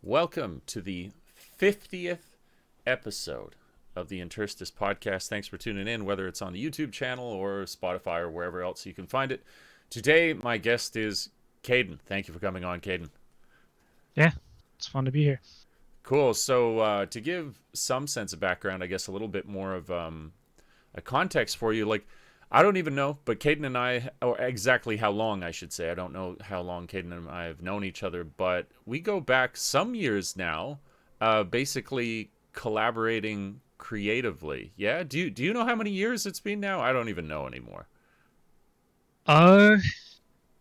Welcome to the 50th episode of the Interstice podcast. Thanks for tuning in, whether it's on the YouTube channel or Spotify or wherever else you can find it. Today, my guest is Caden. Thank you for coming on, Caden. Yeah, it's fun to be here. Cool. So, to give some sense of background, I guess a little bit more of a context for you, I don't even know, but Caden and I, or exactly how long I should say, I don't know how long Caden and I have known each other, but we go back some years now, basically collaborating creatively. Yeah, do you know how many years it's been now? I don't even know anymore. Uh,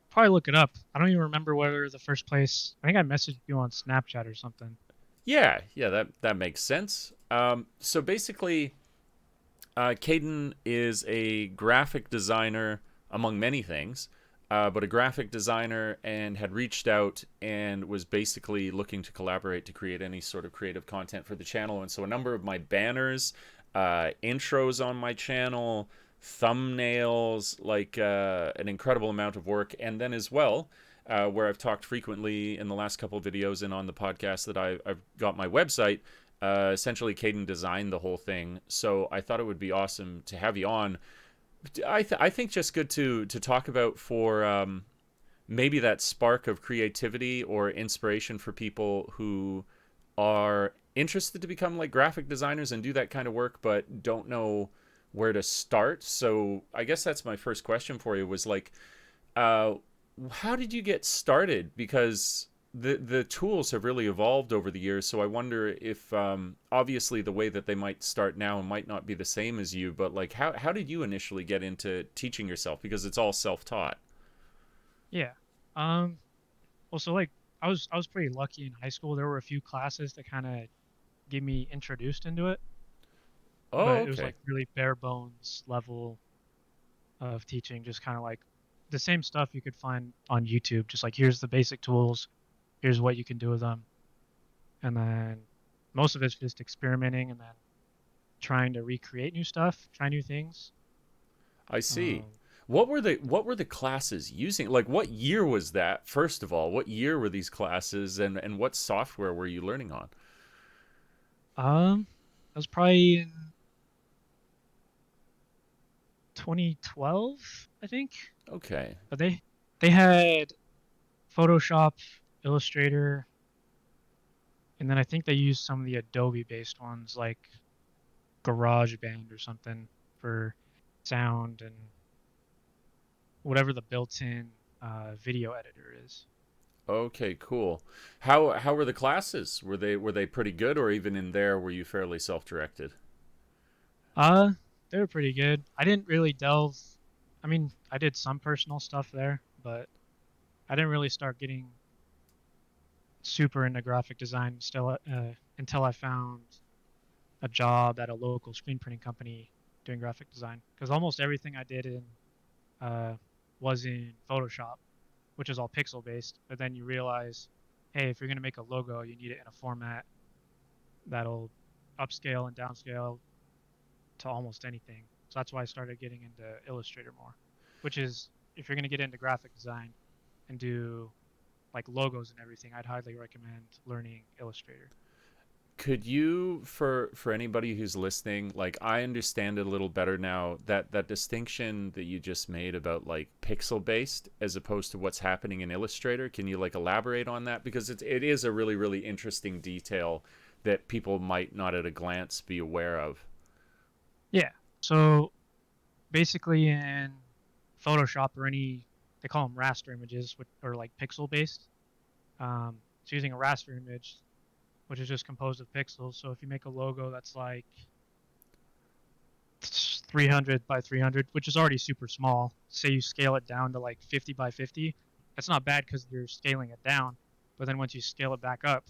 Probably look it up. I don't even remember whether the first place. I think I messaged you on Snapchat or something. Yeah, that makes sense. So basically, Caden is a graphic designer, among many things, but a graphic designer, and had reached out and was basically looking to collaborate to create any sort of creative content for the channel. And so a number of my banners, intros on my channel, thumbnails, an incredible amount of work. And then as well, where I've talked frequently in the last couple of videos and on the podcast that I've got my website, essentially Caden designed the whole thing. So I thought it would be awesome to have you on. I think just good to talk about for maybe that spark of creativity or inspiration for people who are interested to become like graphic designers and do that kind of work, but don't know where to start. So I guess that's my first question for you was uh, how did you get started? Because the tools have really evolved over the years. So I wonder if obviously the way that they might start now might not be the same as you, but like how did you initially get into teaching yourself? Because it's all self taught. Yeah. Um. Well, so like I was pretty lucky in high school. There were a few classes that kind of get me introduced into it, Oh, but it was okay. like really bare bones level of teaching. Just kind of like the same stuff you could find on YouTube. Just like here's the basic tools. Here's what you can do with them, and then most of it's just experimenting and then trying to recreate new stuff, try new things. I see. Um, What were the classes using? Like what year was that? First of all, what year were these classes and what software were you learning on? that was probably in 2012, I think. Okay. But they had Photoshop, Illustrator, and then I think they used some of the Adobe based ones like GarageBand or something for sound and whatever the built-in video editor is. Okay, cool. How were the classes? Were they pretty good, or even in there were you fairly self-directed? Uh, they were pretty good. I didn't really delve. I mean, I did some personal stuff there, but I didn't really start getting super into graphic design still until I found a job at a local screen printing company doing graphic design. Because almost everything I did in uh, was in Photoshop, which is all pixel based. But then you realize, hey, if you're gonna make a logo, you need it in a format that'll upscale and downscale to almost anything. So that's why I started getting into Illustrator more, which is if you're gonna get into graphic design and do like logos and everything, I'd highly recommend learning Illustrator. Could you, for anybody who's listening, like I understand it a little better now, that distinction that you just made about like pixel based as opposed to what's happening in Illustrator. Can you like elaborate on that? Because it is a really interesting detail that people might not at a glance be aware of. Yeah. So basically in Photoshop or any they call them raster images, which are like pixel based. So using a raster image, which is just composed of pixels. So if you make a logo that's like 300 by 300, which is already super small, say you scale it down to like 50 by 50, that's not bad because you're scaling it down. But then once you scale it back up,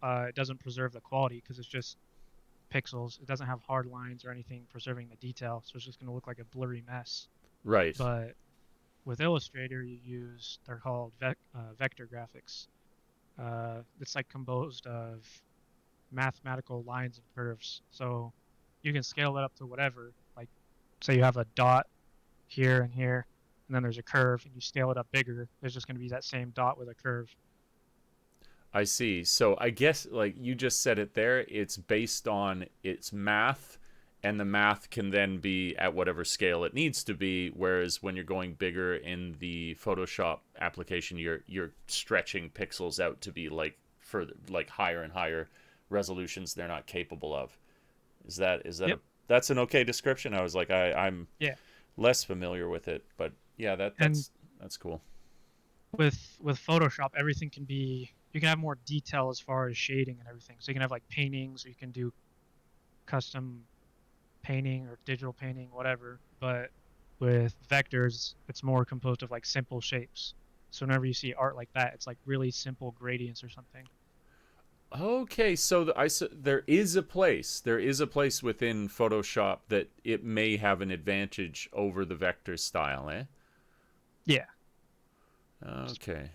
it doesn't preserve the quality because it's just pixels. It doesn't have hard lines or anything preserving the detail, so it's just going to look like a blurry mess. Right. But with Illustrator, you use they're called vector graphics. It's like composed of mathematical lines and curves, so you can scale it up to whatever. Like, say you have a dot here and here, and then there's a curve, and you scale it up bigger. There's just going to be that same dot with a curve. I see. So I guess like you just said it there, it's based on its math, and the math can then be at whatever scale it needs to be, whereas when you're going bigger in the Photoshop application, you're stretching pixels out to be like further like higher and higher resolutions they're not capable of. Is that a Yep. that's an okay description? I was like I'm Yeah. less familiar with it, but yeah, And that's cool. with Photoshop, everything can be, you can have more detail as far as shading and everything. So you can have like paintings, or you can do custom painting or digital painting, whatever. But with vectors, it's more composed of like simple shapes. So whenever you see art like that, it's like really simple gradients or something. Okay, so there is a place within Photoshop that it may have an advantage over the vector style, eh? Yeah. Okay,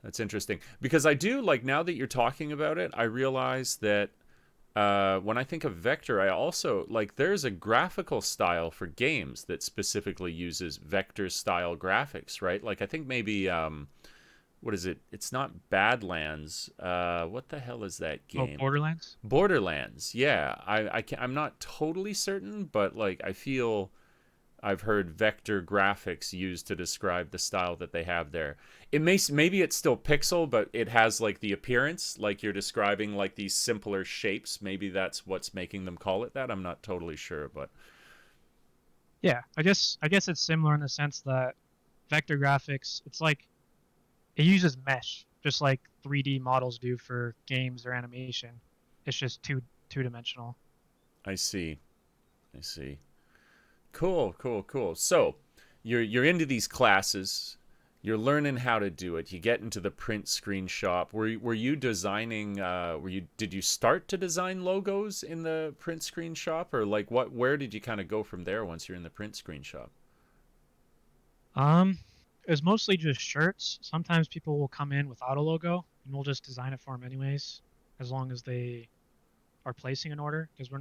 that's interesting because I do like now that you're talking about it, I realize that when I think of vector, I also like there's a graphical style for games that specifically uses vector style graphics, right? Like I think maybe what is it? It's not Badlands. What the hell is that Oh, game? Borderlands? Borderlands. Yeah, I'm not totally certain, but like I feel I've heard vector graphics used to describe the style that they have there. Maybe it's still pixel, but it has like the appearance, like you're describing, like these simpler shapes. Maybe that's what's making them call it that. I'm not totally sure, but Yeah. I guess it's similar in the sense that vector graphics, it's like it uses mesh, just like 3D models do for games or animation. It's just two dimensional. I see. I see. Cool, cool, cool. So, you're into these classes. You're learning how to do it. You get into the print screen shop. Were you designing? Did you start to design logos in the print screen shop, or like what? Where did you kind of go from there once you're in the print screen shop? Um, it was mostly just shirts. Sometimes people will come in without a logo, and we'll just design it for them anyways, as long as they are placing an order. Because we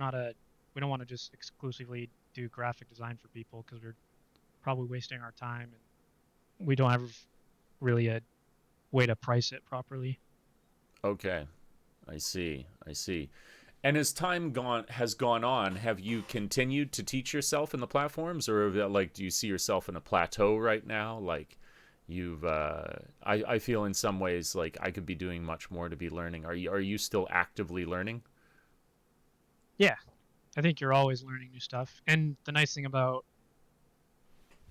don't want to just exclusively do graphic design for people because we're probably wasting our time and we don't have really a way to price it properly. Okay, I see. I see. And as time gone has gone on, have you continued to teach yourself in the platforms, or like do you see yourself in a plateau right now? Like you've, I feel in some ways like I could be doing much more to be learning. Are you still actively learning? Yeah, I think you're always learning new stuff. And the nice thing about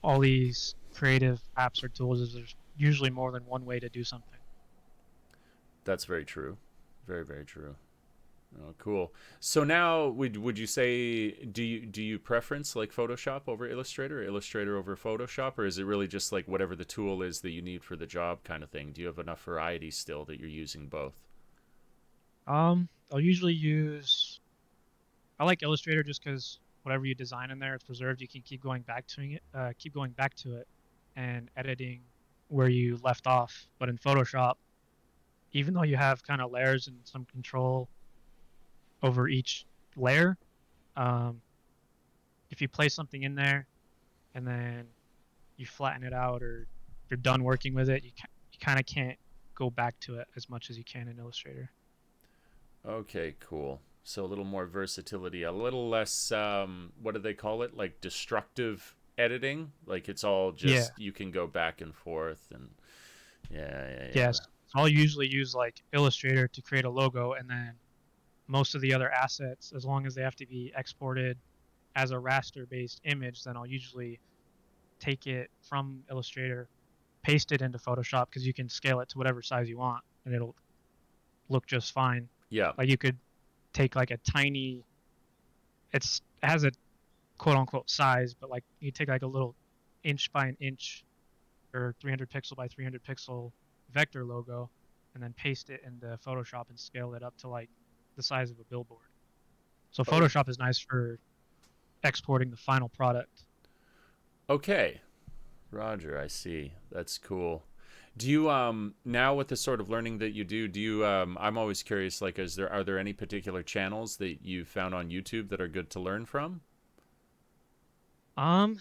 all these creative apps or tools is there's usually more than one way to do something. That's very true. Very very true. Oh, cool. So now, would you say do you preference like Photoshop over Illustrator, or Illustrator over Photoshop, or is it really just like whatever the tool is that you need for the job kind of thing? Do you have enough variety still that you're using both? I'll usually use, I like Illustrator just because whatever you design in there, it's preserved. You can keep going back to it, and editing where you left off. But in Photoshop, even though you have kind of layers and some control over each layer, um, if you place something in there and then you flatten it out or you're done working with it, you kind of can't go back to it as much as you can in Illustrator. Okay, cool. So a little more versatility, a little less what do they call it? Like destructive editing. Like it's all Yeah, just you can go back and forth and yeah, yeah, yes. yeah. So I'll usually use like Illustrator to create a logo, and then most of the other assets, as long as they have to be exported as a raster-based image, then I'll usually take it from Illustrator, paste it into Photoshop because you can scale it to whatever size you want, and it'll look just fine. Yeah. Like you could take like a tiny, it has a quote unquote size, but like you take like a little inch by an inch or 300 pixel by 300 pixel vector logo, and then paste it into Photoshop and scale it up to like the size of a billboard. So Oh, Photoshop is nice for exporting the final product. okay. Roger, I see. That's cool. Do you now with the sort of learning that you do you I'm always curious like are there any particular channels that you found on YouTube that are good to learn from? Um,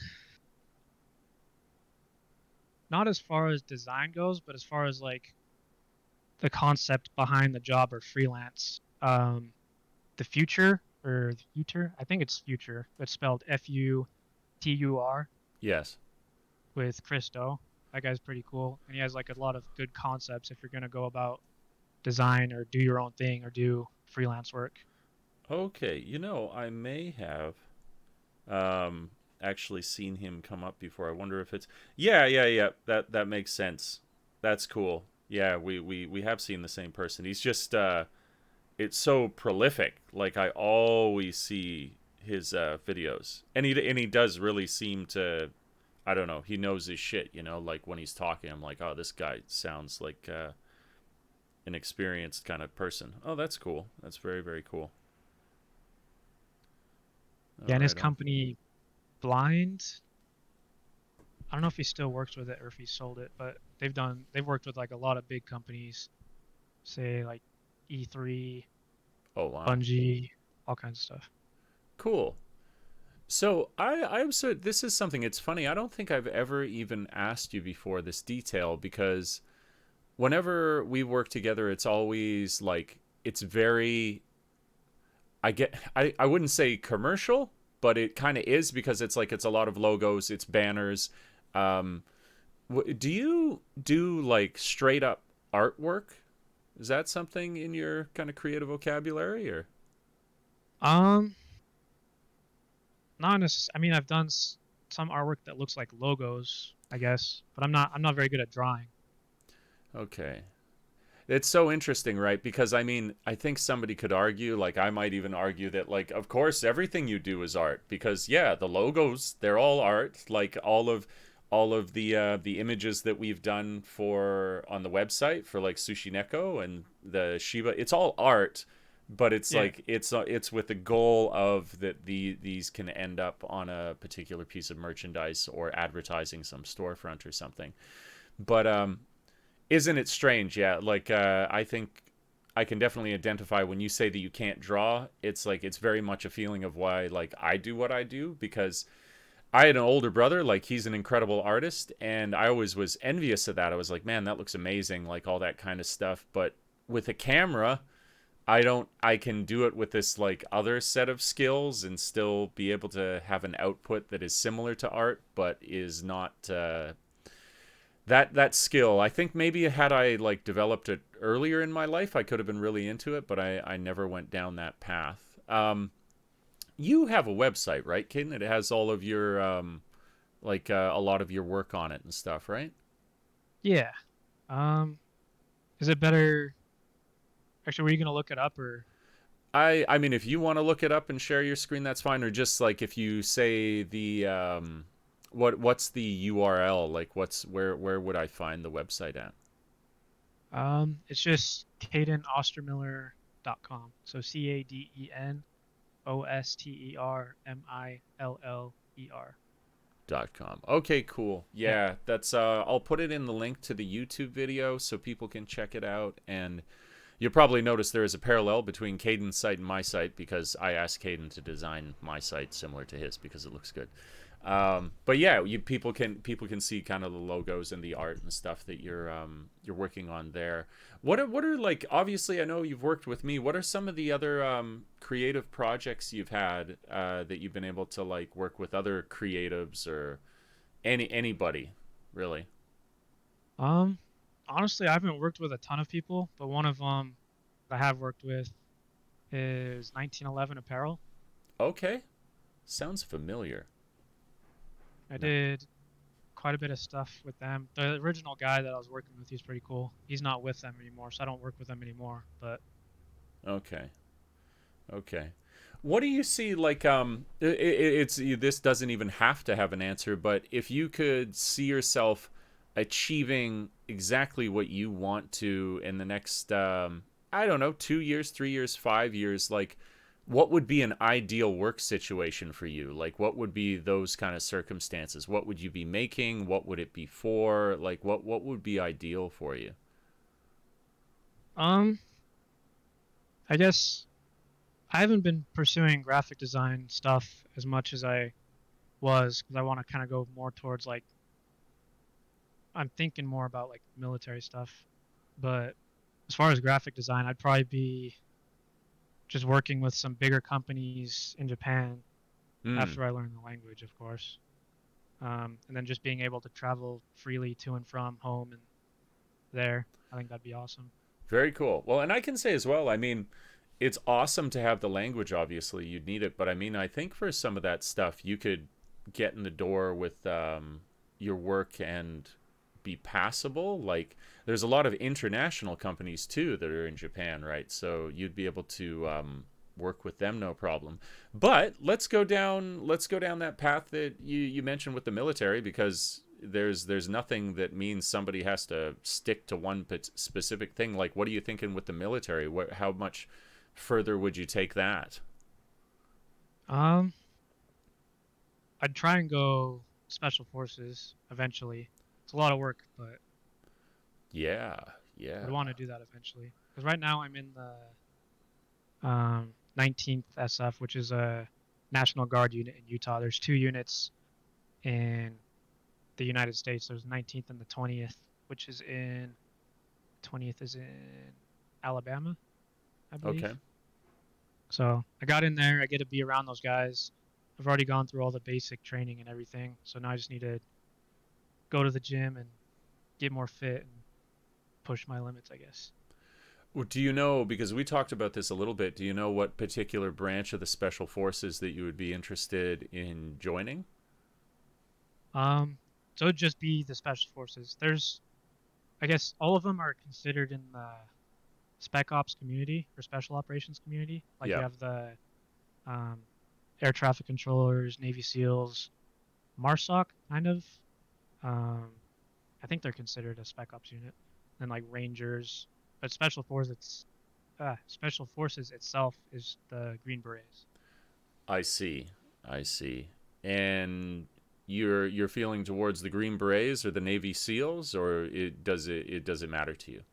Not as far as design goes, but as far as like the concept behind the job or freelance. The future or the future, I think it's future. It's spelled Futur Yes. with Christo. That guy's pretty cool, and he has like a lot of good concepts if you're gonna go about design or do your own thing or do freelance work. Okay. I may have um actually seen him come up before. I wonder if it's yeah, yeah, yeah. That makes sense. That's cool. Yeah, we have seen the same person. He's just it's so prolific. Like I always see his videos, and he does really seem to. I don't know. He knows his shit. Like when he's talking, I'm like, oh, this guy sounds like an experienced kind of person. Oh, that's cool. That's very very cool. All Yeah, and his right on. company Blind, I don't know if he still works with it or if he sold it, but they've worked with like a lot of big companies, say like E3, Oh wow. Bungie, all kinds of stuff. Cool. So I'm so this is something. It's funny. I don't think I've ever even asked you before this detail because whenever we work together, it's always like it's very. I wouldn't say commercial, but it kind of is because it's like it's a lot of logos, it's banners. Um, do you do like straight up artwork? Is that something in your kind of creative vocabulary or? Um, Not necessarily. I mean, I've done some artwork that looks like logos, I guess, but I'm not very good at drawing. Okay. It's so interesting, right? Because I mean, I think somebody could argue, like I might even argue that like of course everything you do is art because yeah, the logos, they're all art, like all of the images that we've done for on the website for like Sushi Neko and the Shiba, it's all art, but it's Yeah. like it's with the goal of that these can end up on a particular piece of merchandise or advertising some storefront or something. But isn't it strange? Yeah, like I think I can definitely identify when you say that you can't draw. It's like it's very much a feeling of why like I do what I do because I had an older brother, like he's an incredible artist, and I always was envious of that. I was like, man, that looks amazing, like all that kind of stuff. But with a camera, I don't. I can do it with this like other set of skills and still be able to have an output that is similar to art, but is not that skill. I think maybe had I like developed it earlier in my life, I could have been really into it, but I never went down that path. You have a website, right, Caden? It has all of your like a lot of your work on it and stuff, right? Yeah. Um, is it better? Actually, were you gonna look it up or? I mean, if you want to look it up and share your screen, that's fine. Or just like if you say the what's the URL? Like where would I find the website at? It's just CadenOstermiller.com. So CadenOstermiller. .com. Okay, cool. Yeah. Yeah, that's I'll put it in the link to the YouTube video so people can check it out. And you'll probably notice there is a parallel between Caden's site and my site because I asked Caden to design my site similar to his because it looks good. But yeah, you people can see kind of the logos and the art and stuff that you're working on there. What are like obviously I know you've worked with me. What are some of the other creative projects you've had that you've been able to like work with other creatives or anybody really? Um, Honestly, I haven't worked with a ton of people, but one of them I have worked with is 1911 Apparel. Okay, sounds familiar. I No. did quite a bit of stuff with them. The original guy that I was working with, he's pretty cool. He's not with them anymore, so I don't work with them anymore. But Okay. Okay. What do you see like it's this doesn't even have to have an answer, but if you could see yourself achieving exactly what you want to in the next I don't know, 2 years, 3 years, 5 years, like what would be an ideal work situation for you? Like what would be those kind of circumstances? What would you be making? What would it be for? Like what would be ideal for you? um, I guess I haven't been pursuing graphic design stuff as much as I was because I want to kind of go more towards I'm thinking more about like military stuff. But as far as graphic design, I'd probably be just working with some bigger companies in Japan Hmm. after I learn the language, of course. And then just being able to travel freely to and from home and there. I think that'd be awesome. Very cool. Well, and I can say as well, I mean, it's awesome to have the language, obviously, you'd need it. But I mean, I think for some of that stuff, you could get in the door with your work and be passable. Like, there's a lot of international companies too that are in Japan, right? So you'd be able to work with them, no problem. But let's go down that path that you mentioned with the military, because there's nothing that means somebody has to stick to one specific thing. Like, what are you thinking with the military? How much further would you take that? Um, I'd try and go special forces eventually. It's a lot of work, but Yeah, yeah. I'd want to do that eventually. Because right now I'm in the 19th SF, which is a National Guard unit in Utah. There's two units in the United States. There's 19th and the 20th, which is in 20th is in Alabama, I believe. Okay. So I got in there. I get to be around those guys. I've already gone through all the basic training and everything. So now I just need to go to the gym and get more fit and push my limits, I guess. Well, do you know, because we talked about this a little bit, do you know what particular branch of the special forces that you would be interested in joining? Um, so it'd just be the special forces. I guess, all of them are considered in the spec ops community or special operations community. Like you Yeah. have the um, air traffic controllers, Navy SEALs, MARSOC, kind of. Um, I think they're considered a spec ops unit. And like Rangers, but special forces itself is the Green Berets. I see. I see. And you're feeling towards the Green Berets or the Navy SEALs, or it does it matter to you?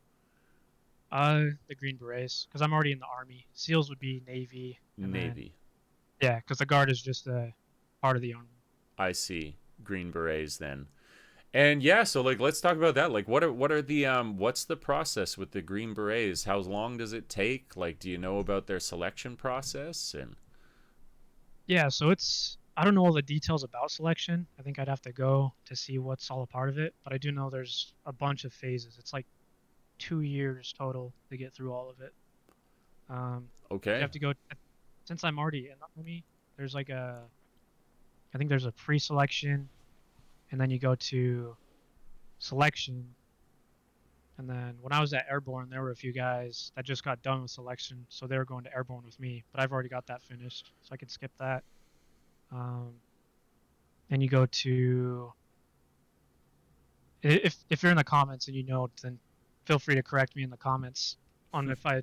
The Green Berets, because I'm already in the Army. SEALs would be Navy, and then Navy. yeah, because the Guard is just a part of the Army. I see. Green Berets then. And yeah, so like let's talk about that. Like what are the what's the process with the Green Berets? How long does it take? Like, do you know about their selection process? And Yeah, so I don't know all the details about selection. I think I'd have to go to see what's all a part of it, but I do know there's a bunch of phases. It's like 2 years total to get through all of it. Um, you okay. have to go since I'm already in the Army. There's like I think there's a pre-selection, and then you go to selection. And then when I was at Airborne, there were a few guys that just got done with selection, so they were going to Airborne with me. But I've already got that finished, so I could skip that. Um, and you go to if you're in the comments and you know, then feel free to correct me in the comments on if I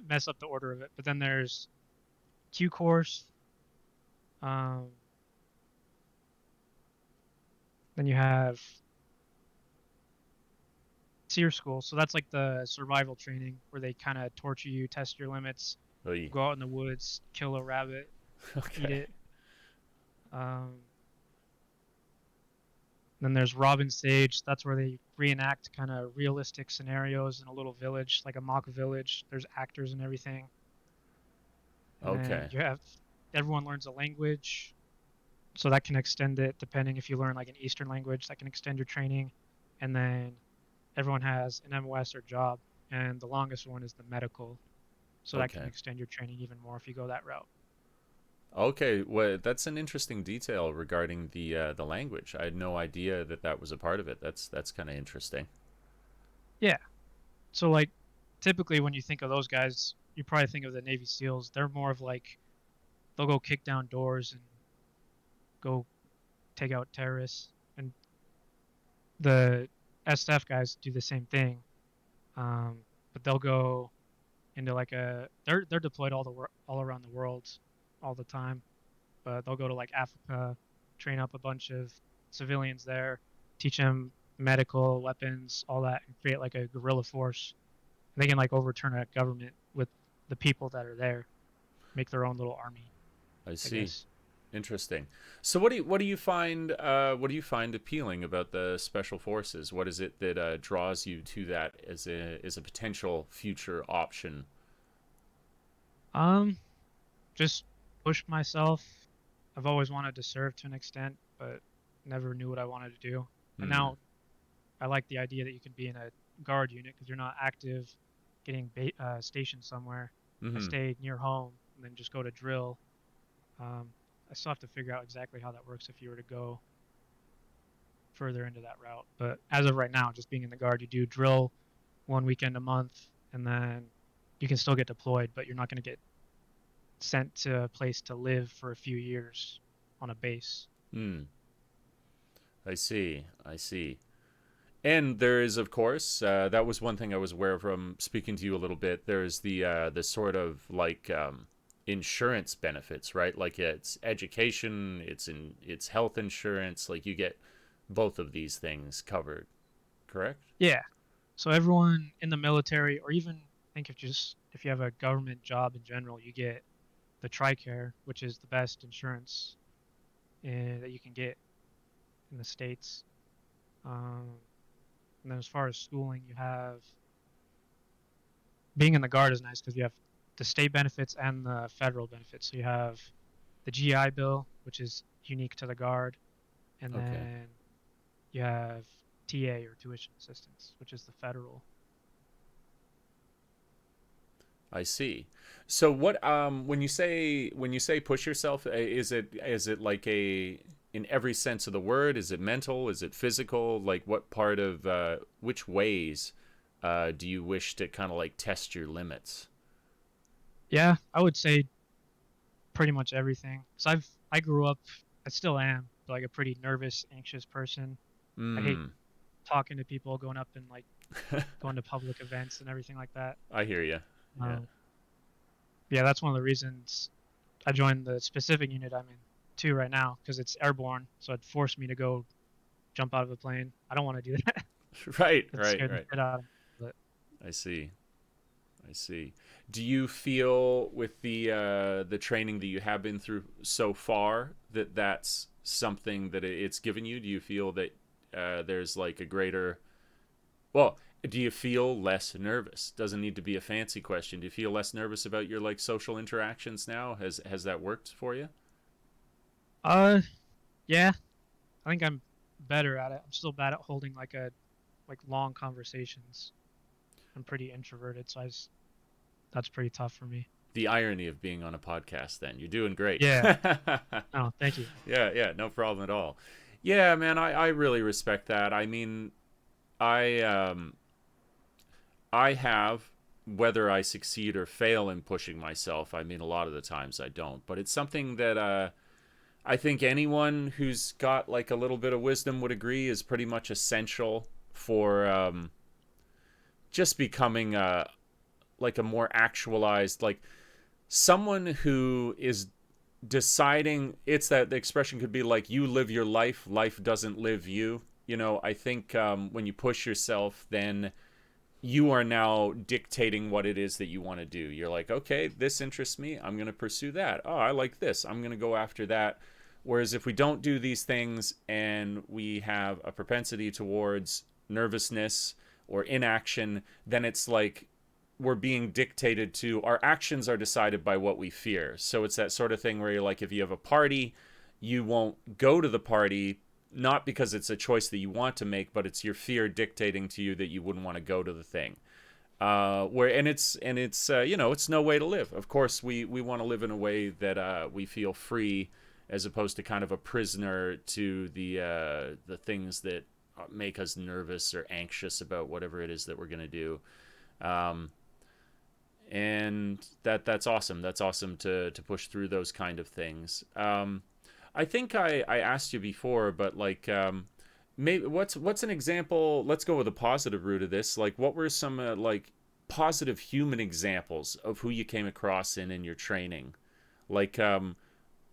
mess up the order of it. But then there's Q course. Um, then you have SEER school. So that's like the survival training where they kind of torture you, test your limits, Oy. go out in the woods, kill a rabbit, eat Okay. it. Um, then there's Robin Sage. That's where they reenact kind of realistic scenarios in a little village, like a mock village. There's actors and everything. And then Okay. you have everyone learns a language, so that can extend it depending if you learn like an Eastern language, that can extend your training. And then everyone has an MOS or job, and the longest one is the medical, so that can Okay. extend your training even more if you go that route. Okay. Well, that's an interesting detail regarding the language. I had no idea that that was a part of it. That's kind of interesting. Yeah. So like typically when you think of those guys, you probably think of the Navy SEALs. They're more of like they'll go kick down doors and go take out terrorists, and the SF guys do the same thing. Um, but they'll go into like they're deployed all around the world all the time. But they'll go to like Africa, train up a bunch of civilians there, teach them medical weapons, all that, and create like a guerrilla force. And they can like overturn a government with the people that are there, make their own little army, I I see. guess. Interesting. So what do you find appealing about the special forces? What is it that draws you to that as a potential future option? Um, just push myself. I've always wanted to serve to an extent, but never knew what I wanted to do. And Hmm. now I like the idea that you can be in a guard unit because you're not active, getting stationed somewhere. I Hmm. stay near home and then just go to drill. Um, I still have to figure out exactly how that works if you were to go further into that route. But as of right now, just being in the guard, you do drill one weekend a month, and then you can still get deployed, but you're not going to get sent to a place to live for a few years on a base. Hmm. I see. I see. And there is, of course, that was one thing I was aware of from speaking to you a little bit. There's the sort of like insurance benefits, right? Like it's education, it's health insurance. Like you get both of these things covered, correct? Yeah. So everyone in the military, or even think if you have a government job in general, you get the TRICARE, which is the best insurance that you can get in the states. Um, and then as far as schooling, you have being in the guard is nice because you have the state benefits and the federal benefits. So you have the GI Bill, which is unique to the guard, and Okay. then you have TA or tuition assistance, which is the federal. I see. So what when you say push yourself, is it like a in every sense of the word? Is it mental? Is it physical? Like what part of which ways do you wish to kind of like test your limits? Yeah, I would say pretty much everything. So I grew up, I still am, like a pretty nervous, anxious person. I hate Hmm. talking to people, going up and like going to public events and everything like that. I hear you. Yeah. Um, yeah, that's one of the reasons I joined the specific unit I'm in too right now because it's airborne, so it forced me to go jump out of a plane. I don't want to do that. Right. It Right. scared the Right. shit out of me. But I see. I see. Do you feel with the training that you have been through so far that that's something that it's given you? Do you feel that there's like a greater well, do you feel less nervous? Doesn't need to be a fancy question. Do you feel less nervous about your like social interactions now? Has that worked for you? uh, yeah, I think I'm better at it. I'm still bad at holding like long conversations. I'm pretty introverted, so that's pretty tough for me. The irony of being on a podcast then. You're doing great. Yeah. Yeah, Oh, thank you. yeah, no problem at all. Yeah, man, I really respect that. I mean, I I have, whether I succeed or fail in pushing myself, I mean, a lot of the times I don't, but it's something that I think anyone who's got like a little bit of wisdom would agree is pretty much essential for just becoming like a more actualized, like someone who is deciding. It's that the expression could be like you live your life, life doesn't live you. You know, I think when you push yourself, then you are now dictating what it is that you want to do. You're like, okay, this interests me. I'm going to pursue that. Oh, I like this. I'm going to go after that. Whereas if we don't do these things and we have a propensity towards nervousness or inaction, then it's like we're being dictated to. Our actions are decided by what we fear. So it's that sort of thing where you're like, if you have a party, you won't go to the party not because it's a choice that you want to make, but it's your fear dictating to you that you wouldn't want to go to the thing. Where and it's you know, it's no way to live. Of course, we want to live in a way that we feel free, as opposed to kind of a prisoner to the things that make us nervous or anxious about whatever it is that we're gonna do. Um, and that's awesome. That's awesome to push through those kind of things. I think I asked you before, but like maybe what's an example? Let's go with a positive route of this. Like, what were some like positive human examples of who you came across in your training? Like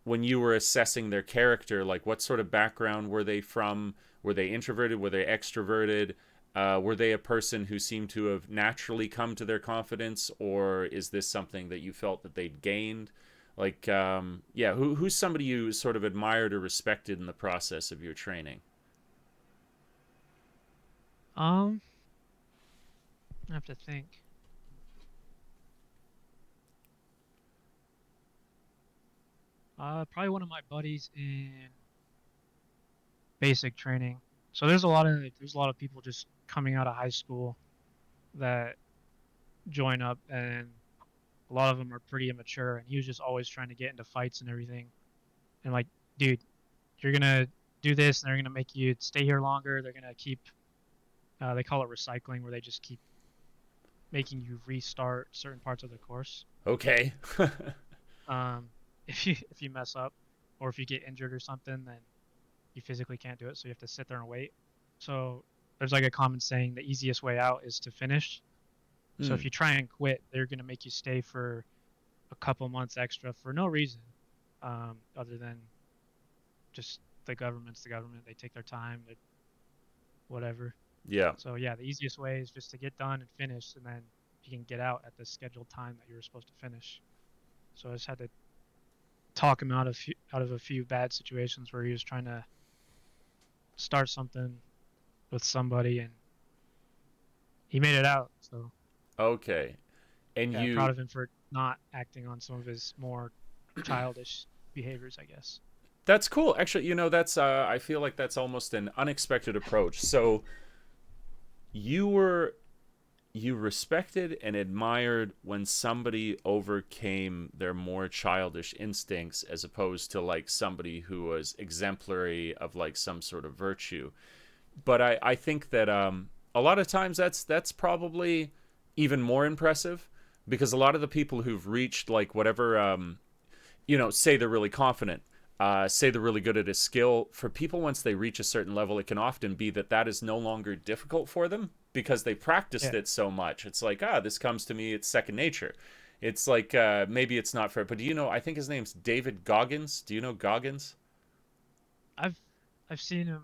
when you were assessing their character, like what sort of background were they from? Were they introverted? Were they extroverted? Were they a person who seemed to have naturally come to their confidence, or is this something that you felt that they'd gained? Like, yeah, who's somebody you sort of admired or respected in the process of your training? Um, I have to think. Probably one of my buddies in basic training. So there's a lot of people just coming out of high school that join up, and a lot of them are pretty immature. And he was just always trying to get into fights and everything. And like, dude, you're gonna do this, and they're gonna make you stay here longer. They're gonna keep, they call it recycling, where they just keep making you restart certain parts of the course. Okay. Um, if you mess up, or if you get injured or something, then you physically can't do it, so you have to sit there and wait. So there's like a common saying, the easiest way out is to finish. So Hmm. if you try and quit, they're gonna make you stay for a couple months extra for no reason, other than just the government's the government. They take their time, they, whatever. Yeah. So yeah, the easiest way is just to get done and finish, and then you can get out at the scheduled time that you were supposed to finish. So I just had to talk him out of a few bad situations where he was trying to start something with somebody, and he made it out. So Okay. And yeah, proud you of him for not acting on some of his more childish behaviors, I guess. that's cool. Actually, that's I feel like that's almost an unexpected approach. So you were you respected and admired when somebody overcame their more childish instincts as opposed to like somebody who was exemplary of like some sort of virtue. But I think that a lot of times that's probably even more impressive because a lot of the people who've reached like whatever say they're really confident, say they're really good at a skill. For people, once they reach a certain level, it can often be that that is no longer difficult for them because they practiced Yeah, it so much. It's like, this comes to me, it's second nature. It's like, maybe it's not fair, but do you know, I think his name's David Goggins. Do you know Goggins? I've I've seen him.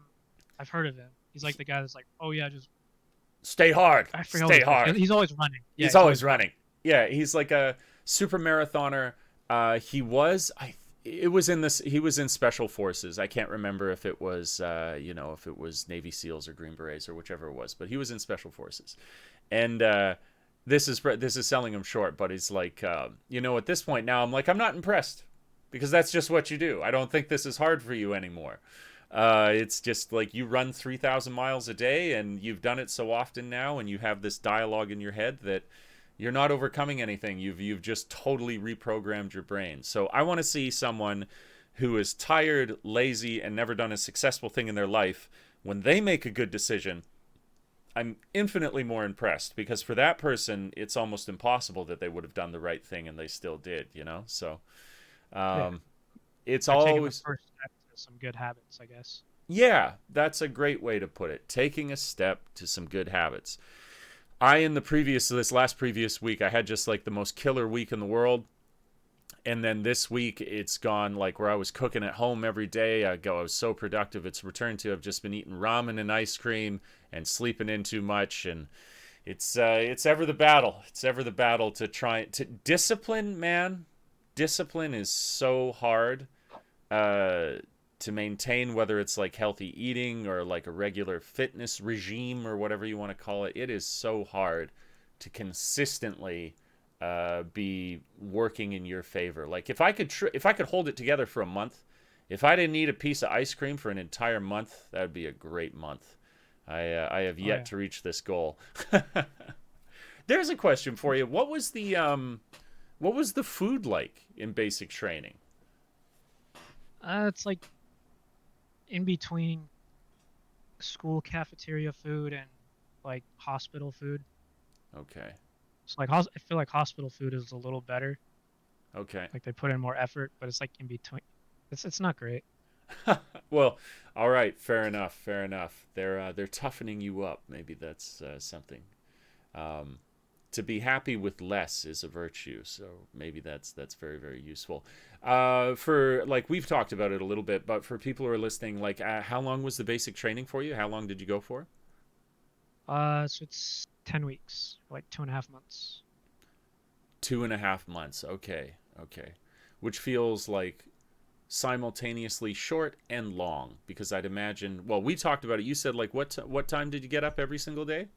I've heard of him. He's like the guy that's like, oh yeah, just Stay hard. I forget what Stay he's called. hard. He's always running. Yeah, He's he's always always running. running. Yeah, he's like a super marathoner. He was I it was in this he was in special forces. I can't remember if it was if it was Navy SEALs or Green Berets or whichever it was, but he was in special forces. And this is selling him short, but he's like at this point now I'm like I'm not impressed because that's just what you do. I don't think this is hard for you anymore. It's just like you run 3,000 miles a day and you've done it so often now and you have this dialogue in your head that you're not overcoming anything. You've just totally reprogrammed your brain. So I want to see someone who is tired, lazy, and never done a successful thing in their life. When they make a good decision, I'm infinitely more impressed because for that person, it's almost impossible that they would have done the right thing and they still did. So Yeah, um, it's they're taking the always first step to some good habits, I guess. yeah, that's a great way to put it. Taking a step to some good habits. In the this last previous week, I had just like the most killer week in the world. And then this week, it's gone like where I was cooking at home every day. I was so productive. It's returned to I've just been eating ramen and ice cream and sleeping in too much. And it's ever the battle. It's ever the battle to try to discipline, man. Discipline is so hard uh, to maintain, whether it's like healthy eating or like a regular fitness regime or whatever you want to call it. It is so hard to consistently be working in your favor. Like if I could hold it together for a month, if I didn't eat a piece of ice cream for an entire month, that would be a great month. I have Oh yet yeah. to reach this goal. There's a question for you. What was the food like in basic training? It's like in between school cafeteria food and like hospital food. Okay. So like I feel like hospital food is a little better. Okay. Like they put in more effort, but it's like in between. It's not great. Well, all right, fair enough, fair enough. They're toughening you up. Maybe that's something. Um, to be happy with less is a virtue, so maybe that's very very useful. For like we've talked about it a little bit, but for people who are listening, like how long was the basic training for you? How long did you go for? So it's 10 weeks, like 2.5 months. 2.5 months. Okay, okay. which feels like simultaneously short and long, because I'd imagine, well, we talked about it. You said like what time did you get up every single day?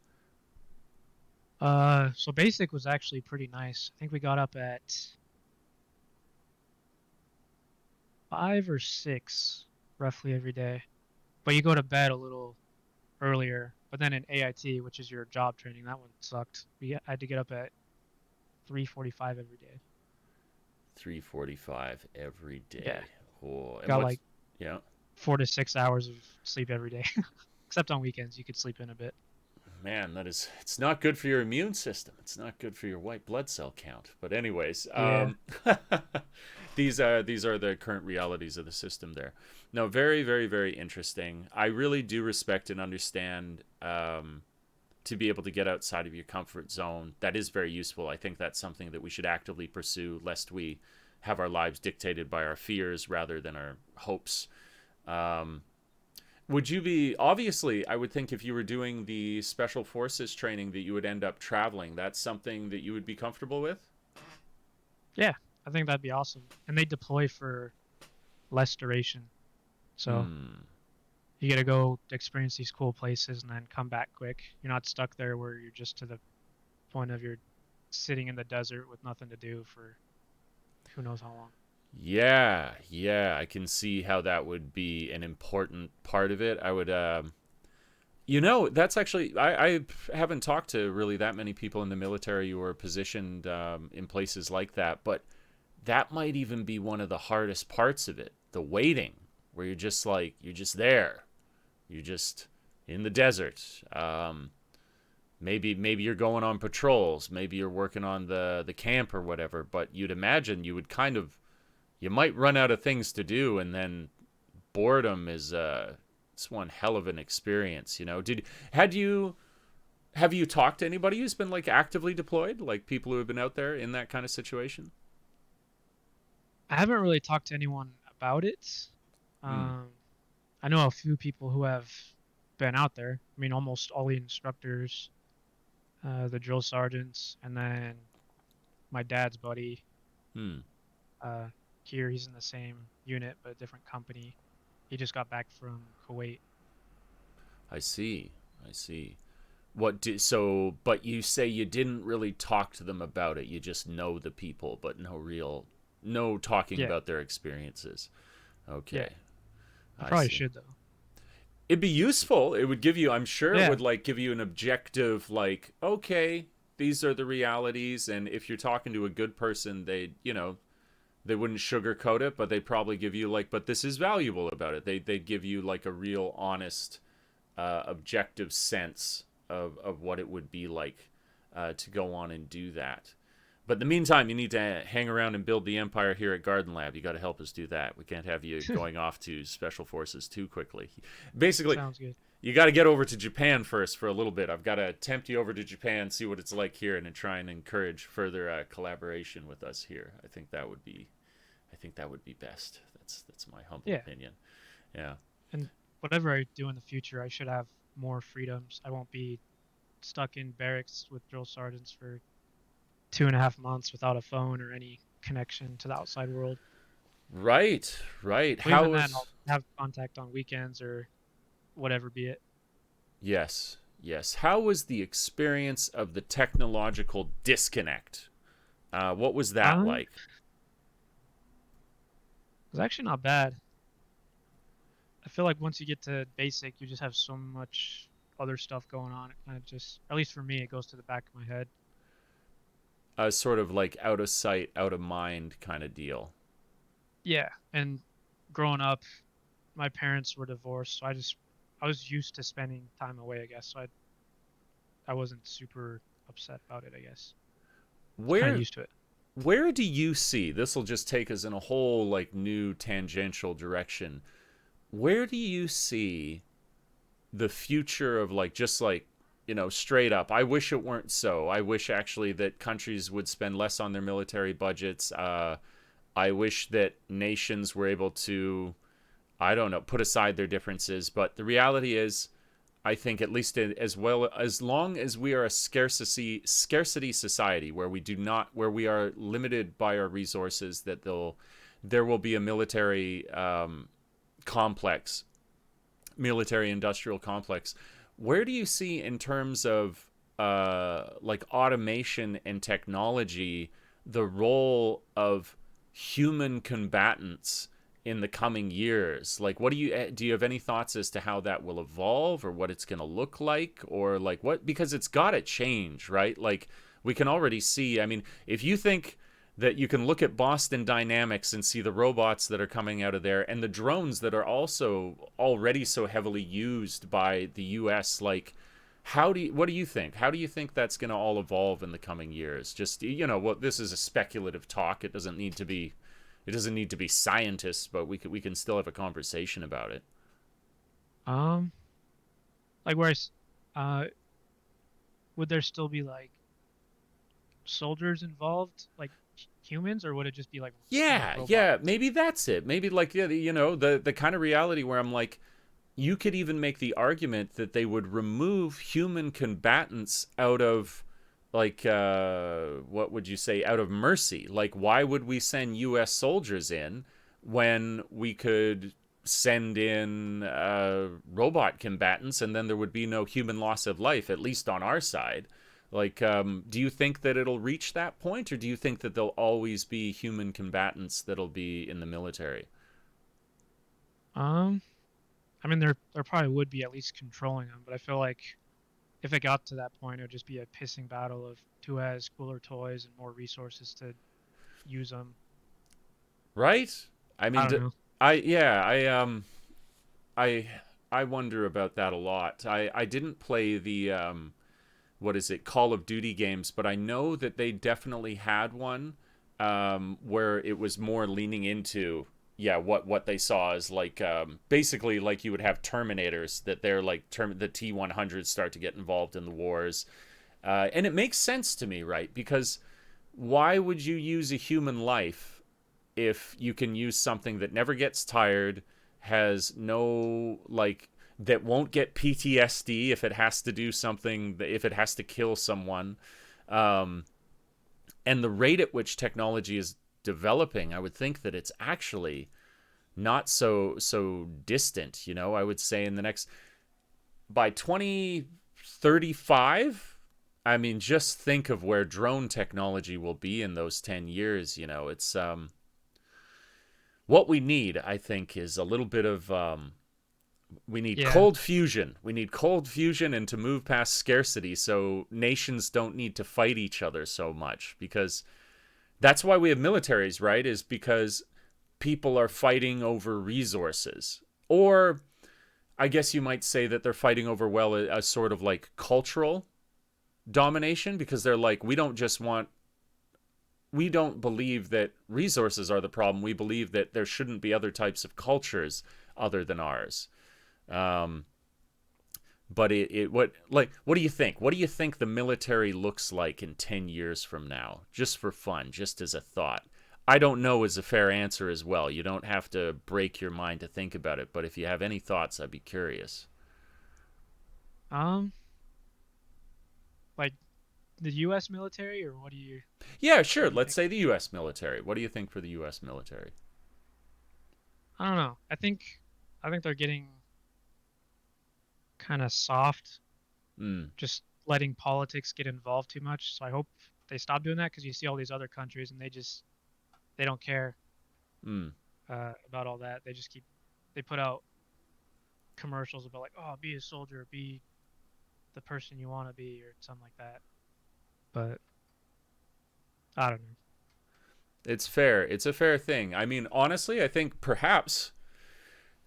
So basic was actually pretty nice. I think we got up at 5 or 6 roughly every day. But you go to bed a little earlier. But then in AIT, which is your job training, that one sucked. We had to get up at 3:45 every day. 3:45 every Yeah, day. Oh, and got what's like yeah. 4 to 6 hours of sleep every day. Except on weekends, you could sleep in a bit. Man, that is, it's not good for your immune system. It's not good for your white blood cell count. But anyways, Yeah. these are the current realities of the system there. No, very, very, very interesting. I really do respect and understand, to be able to get outside of your comfort zone. That is very useful. I think that's something that we should actively pursue, lest we have our lives dictated by our fears rather than our hopes. Um, would you be, obviously, I would think if you were doing the special forces training that you would end up traveling. That's something that you would be comfortable with? Yeah, I think that'd be awesome. And they deploy for less duration. So Hmm. you get to go experience these cool places and then come back quick. You're not stuck there where you're just to the point of you're sitting in the desert with nothing to do for who knows how long. Yeah, yeah, I can see how that would be an important part of it. I would, that's actually, I haven't talked to really that many people in the military who are positioned in places like that, but that might even be one of the hardest parts of it, the waiting, where you're just like, you're just there. You're just in the desert. Maybe you're going on patrols. Maybe you're working on the camp or whatever. But you'd imagine you would kind of, you might run out of things to do, and then boredom is it's one hell of an experience. Had you have you talked to anybody who's been like actively deployed, like people who have been out there in that kind of situation? I haven't really talked to anyone about it. Hmm. Um, I know a few people who have been out there. I mean, almost all the instructors, the drill sergeants, and then my dad's buddy. Hmm. Uh, Here he's in the same unit but a different company. He just got back from Kuwait. I see. I see. But you say you didn't really talk to them about it. You just know the people, but no talking Yeah, about their experiences. yeah. Okay. I I probably see. should though. It'd be useful. It would give you, I'm sure it Yeah, would like give you an objective, like, okay, these are the realities. And if you're talking to a good person, they wouldn't sugarcoat it, but they'd probably give you like, but this is valuable about it. They'd give you like a real honest, objective sense of what it would be like to go on and do that. But in the meantime, you need to hang around and build the empire here at Garden Lab. You got to help us do that. We can't have you going off to Special Forces too quickly. Basically, sounds good. you got to get over to Japan first for a little bit. I've got to tempt you over to Japan, see what it's like here, and then try and encourage further collaboration with us here. I think that would be best. That's my humble Yeah, opinion. Yeah. and whatever I do in the future, I should have more freedoms. I won't be stuck in barracks with drill sergeants for 2.5 months without a phone or any connection to the outside world. Right. Right. But even How then, is I'll have contact on weekends or whatever be it. Yes. Yes. How was the experience of the technological disconnect? What was that Um, like? it's actually not bad. I feel like once you get to basic, you just have so much other stuff going on. It kind of just, at least for me, it goes to the back of my head. Sort of like out of sight, out of mind kind of deal. Yeah, and growing up, my parents were divorced, so I was used to spending time away, I guess. So I wasn't super upset about it, I guess. It's kind of Where used to it. where do you see, this will just take us in a whole like new tangential direction. Where do you see the future of like, just like, straight up, I wish it weren't so. I wish actually that countries would spend less on their military budgets. I wish that nations were able to, I don't know, put aside their differences. But the reality is, I think at least as well as long as we are a scarcity society where we are limited by our resources, that there will be a complex, military industrial complex. Where do you see in terms of like automation and technology the role of human combatants in the coming years? Like, what do you have any thoughts as to how that will evolve, or what it's going to look like, or like what, because it's got to change, right? Like, we can already see, I mean, if you think that you can look at Boston Dynamics and see the robots that are coming out of there and the drones that are also already so heavily used by the US, like, what do you think? How do you think that's going to all evolve in the coming years? Just, what, this is a speculative talk. It doesn't need to be scientists, but we can still have a conversation about it. Um, like uh, would there still be like soldiers involved, like humans, or would it just be like Yeah, yeah, robots? maybe that's it. Maybe like, yeah, the kind of reality where I'm like, you could even make the argument that they would remove human combatants out of, like, what would you say, out of mercy. Like, why would we send US soldiers in when we could send in robot combatants, and then there would be no human loss of life, at least on our side? Like, do you think that it'll reach that point, or do you think that there'll always be human combatants that'll be in the military? Um, I mean, there probably would be at least controlling them, but I feel like if it got to that point, it would just be a pissing battle of who has cooler toys and more resources to use them. Right? I I mean, don't know. I yeah, I I wonder about that a lot. I didn't play the what is it, Call of Duty games, but I know that they definitely had one where it was more leaning into, yeah, what they saw is like, basically like you would have Terminators, that they're like the T-100s start to get involved in the wars, and it makes sense to me, right? Because why would you use a human life if you can use something that never gets tired, has no, like, that won't get PTSD if it has to do something, if it has to kill someone, um, and the rate at which technology is developing, I would think that it's actually not so distant. I would say in the next, by 2035, I mean, just think of where drone technology will be in those 10 years. It's what we need, I think, is a little bit of we need Yeah. cold fusion. We need cold fusion, and to move past scarcity so nations don't need to fight each other so much, because that's why we have militaries, right? Is because people are fighting over resources. Or I guess you might say that they're fighting over, well, a sort of like cultural domination, because they're like, we don't believe that resources are the problem. We believe that there shouldn't be other types of cultures other than ours. Um, but what do you think? What do you think the military looks like in 10 years from now? Just for fun, just as a thought. I don't know is a fair answer as well. You don't have to break your mind to think about it, but if you have any thoughts, I'd be curious. Um, like the U.S. military, or Yeah, what sure. do you Let's think? say the US military. What do you think for the US military? I don't know. I think they're getting kind of soft, Mm, just letting politics get involved too much. So I hope they stop doing that, because you see all these other countries and they don't care mm. about all that. They put out commercials about like, oh, be a soldier, be the person you want to be, or something like that. But I don't know. It's fair. It's a fair thing. I mean, honestly, I think perhaps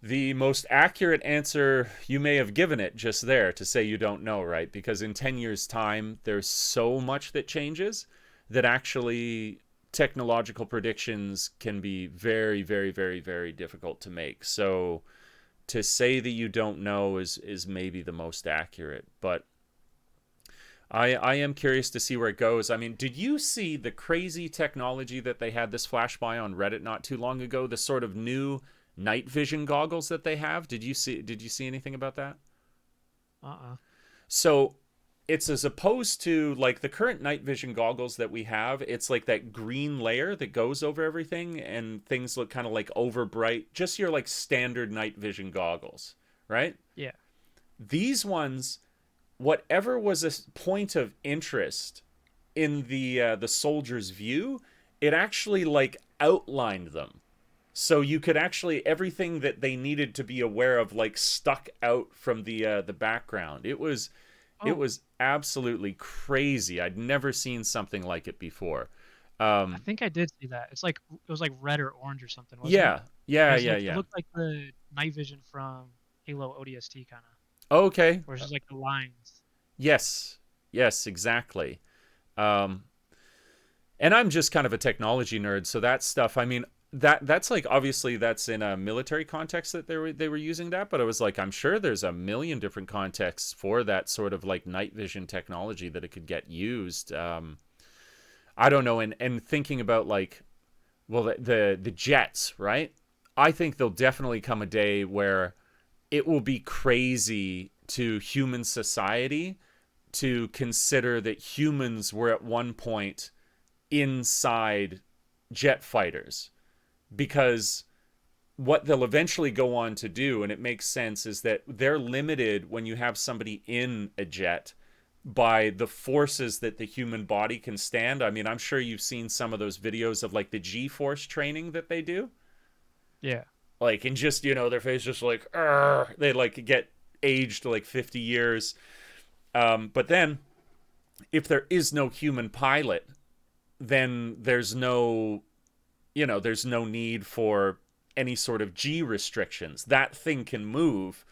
the most accurate answer you may have given it just there, to say you don't know, right? Because in 10 years' time, there's so much that changes that actually technological predictions can be very, very, very, very difficult to make. So to say that you don't know is maybe the most accurate. But I am curious to see where it goes. I mean, did you see the crazy technology that they had this flash by on Reddit not too long ago? The sort of new night vision goggles that they have. Did you see anything about that? Uh-uh. So it's as opposed to like the current night vision goggles that we have, it's like that green layer that goes over everything and things look kind of like over bright, just your like standard night vision goggles, right? Yeah. These ones, whatever was a point of interest in the soldier's view, it actually like outlined them. So you could actually everything that they needed to be aware of like stuck out from the background. It Oh, was absolutely crazy. I'd never seen something like it before. I Um, think I did see that. It was like red or orange or something, wasn't it? yeah, yeah, yeah, It yeah. looked like the night vision from Halo ODST kind of, Okay. where it's just like the lines. Yes, yes, exactly. Um, and I'm just kind of a technology nerd, so that stuff. I mean, that's like obviously that's in a military context that they were using that, but I was like, I'm sure there's a million different contexts for that sort of like night vision technology that it could get used. I don't know, and thinking about like, well, the jets, right? I think there'll definitely come a day where it will be crazy to human society to consider that humans were at one point inside jet fighters, because what they'll eventually go on to do, and it makes sense, is that they're limited when you have somebody in a jet by the forces that the human body can stand. I mean, I'm sure you've seen some of those videos of like the G-force training that they do. Yeah. Like, and just, their face just like, "Arr!" They like get aged like 50 years. But then if there is no human pilot, then there's no need for any sort of G restrictions. That thing can move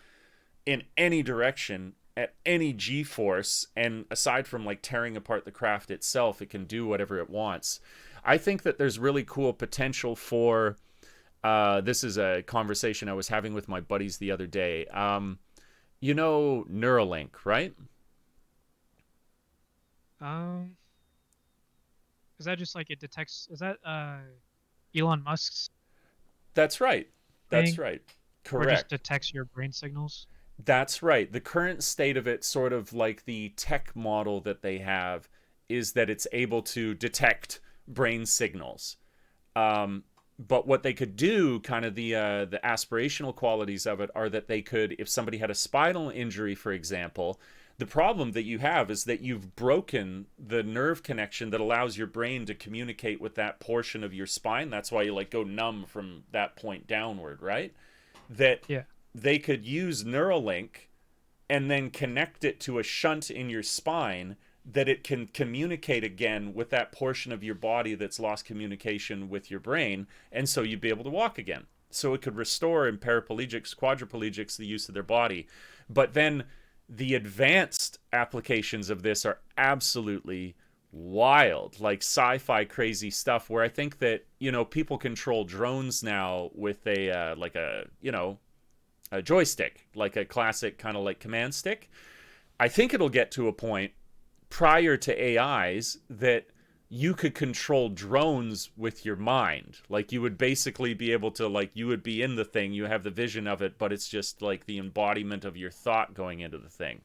in any direction at any G force, and aside from like tearing apart the craft itself, it can do whatever it wants. I think that there's really cool potential for. This is a conversation I was having with my buddies the other day. Neuralink, right? Um, is that just like it detects? Is that Elon Musk's That's right. That's thing, right. where it just Correct. detects your brain signals? That's right. The current state of it, sort of like the tech model that they have, is that it's able to detect brain signals. Um, but what they could do, kind of the aspirational qualities of it, are that they could, if somebody had a spinal injury, for example, the problem that you have is that you've broken the nerve connection that allows your brain to communicate with that portion of your spine. That's why you like go numb from that point downward, right? That Yeah. they could use Neuralink and then connect it to a shunt in your spine that it can communicate again with that portion of your body that's lost communication with your brain, and so you'd be able to walk again. So it could restore in paraplegics, quadriplegics, the use of their body. But then the advanced applications of this are absolutely wild, like sci-fi crazy stuff, where I think that people control drones now with a joystick, like a classic kind of like command stick. I think it'll get to a point prior to AIs that you could control drones with your mind. Like you would basically be able to, like, you would be in the thing, you have the vision of it, but it's just like the embodiment of your thought going into the thing.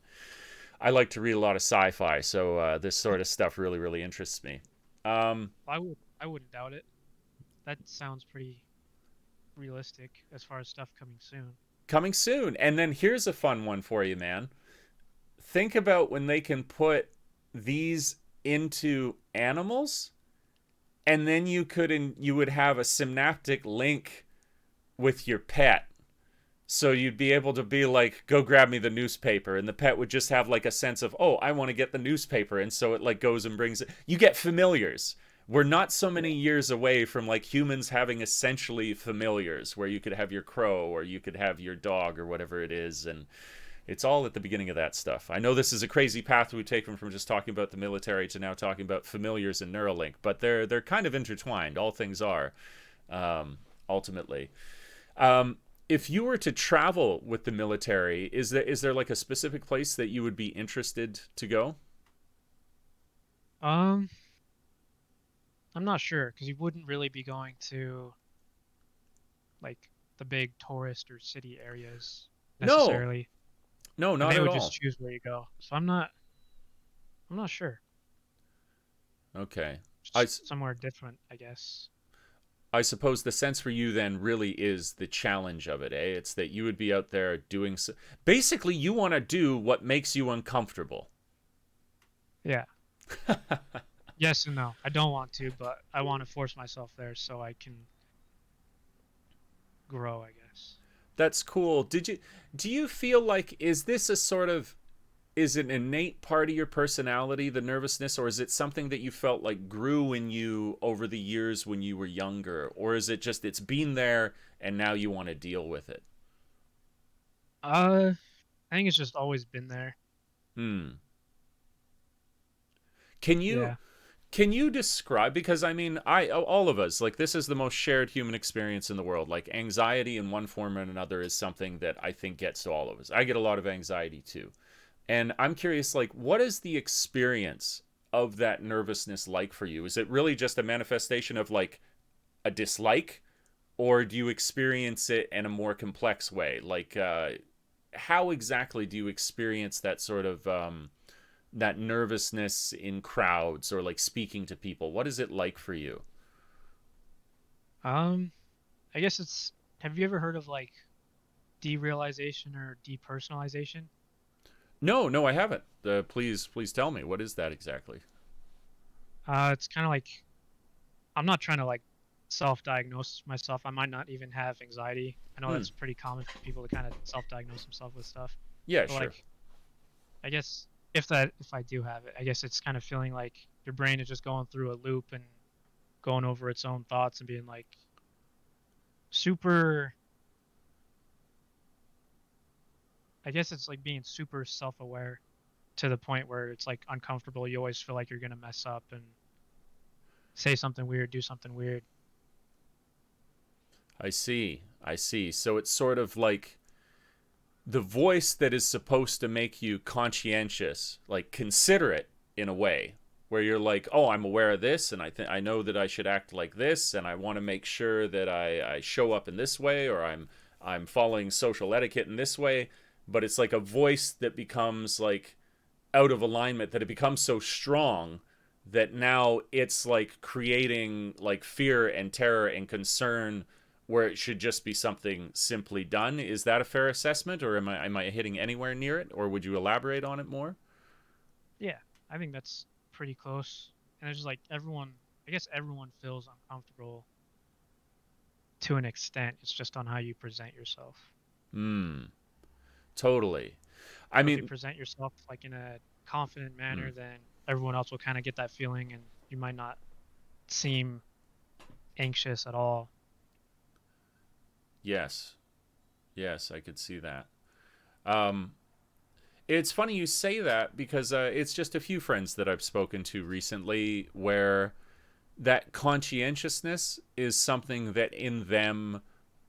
I like to read a lot of sci-fi, so this sort of stuff really, really interests me. Um, I wouldn't doubt it. That sounds pretty realistic as far as stuff coming soon. Coming soon. And then here's a fun one for you, man. Think about when they can put these into animals, and then you would have a synaptic link with your pet. So you'd be able to be like, go grab me the newspaper, and the pet would just have like a sense of, oh, I want to get the newspaper, and so it like goes and brings it. You get familiars. We're not so Yeah. many years away from like humans having essentially familiars, where you could have your crow or you could have your dog or whatever it is, and it's all at the beginning of that stuff. I know this is a crazy path we've taken from just talking about the military to now talking about familiars and Neuralink, but they're kind of intertwined. All things are, ultimately. Um, if you were to travel with the military, is there like a specific place that you would be interested to go? Um, I'm not sure because you wouldn't really be going to like the big tourist or city areas No, necessarily. No, and not they at would just all. choose where you go. So I'm not sure. Okay. I, Just s- somewhere different, I guess. I suppose the sense for you then really is the challenge of it, eh? It's that you would be out there doing basically you want to do what makes you uncomfortable. Yeah. Yes and no. I don't want to, but I want to force myself there so I can grow, I guess. That's cool. Do you feel like is this a sort of is it an innate part of your personality, the nervousness, or is it something that you felt like grew in you over the years when you were younger? Or is it just it's been there and now you want to deal with it? Uh, I think it's just always been there. Hmm. Can you Yeah. can you describe because I mean I all of us like this is the most shared human experience in the world. Like anxiety in one form or another is something that I think gets to all of us. I get a lot of anxiety too. And I'm curious, like, what is the experience of that nervousness like for you? Is it really just a manifestation of like a dislike, or do you experience it in a more complex way? Like, how exactly do you experience that sort of that nervousness in crowds or like speaking to people? What is it like for you? Um, I guess it's. Have you ever heard of like derealization or depersonalization? No, no, I haven't. Please tell me. What is that exactly? It's kind of like I'm not trying to like self-diagnose myself. I might not even have anxiety. I know Hmm. that's pretty common for people to kind of self-diagnose themselves with stuff. Yeah, But sure. like, I guess if I do have it, I guess it's kind of feeling like your brain is just going through a loop and going over its own thoughts and being like super. I guess it's like being super self-aware to the point where it's like uncomfortable. You always feel like you're gonna mess up and say something weird, do something weird. I see. I see. So it's sort of like the voice that is supposed to make you conscientious, like considerate in a way, where you're like, oh, I'm aware of this, and I know that I should act like this, and I want to make sure that I show up in this way, or I'm following social etiquette in this way. But it's like a voice that becomes like out of alignment, that it becomes so strong that now it's like creating like fear and terror and concern where it should just be something simply done. Is that a fair assessment, or am I hitting anywhere near it, or would you elaborate on it more? Yeah, I think that's pretty close. And it's just like everyone, I guess everyone feels uncomfortable to an extent. It's just on how you present yourself. Hmm. Totally. I So if you mean, present yourself like in a confident hmm. manner, then everyone else will kind of get that feeling and you might not seem anxious at all. Yes, yes, I could see that. Um, it's funny you say that because it's just a few friends that I've spoken to recently where that conscientiousness is something that in them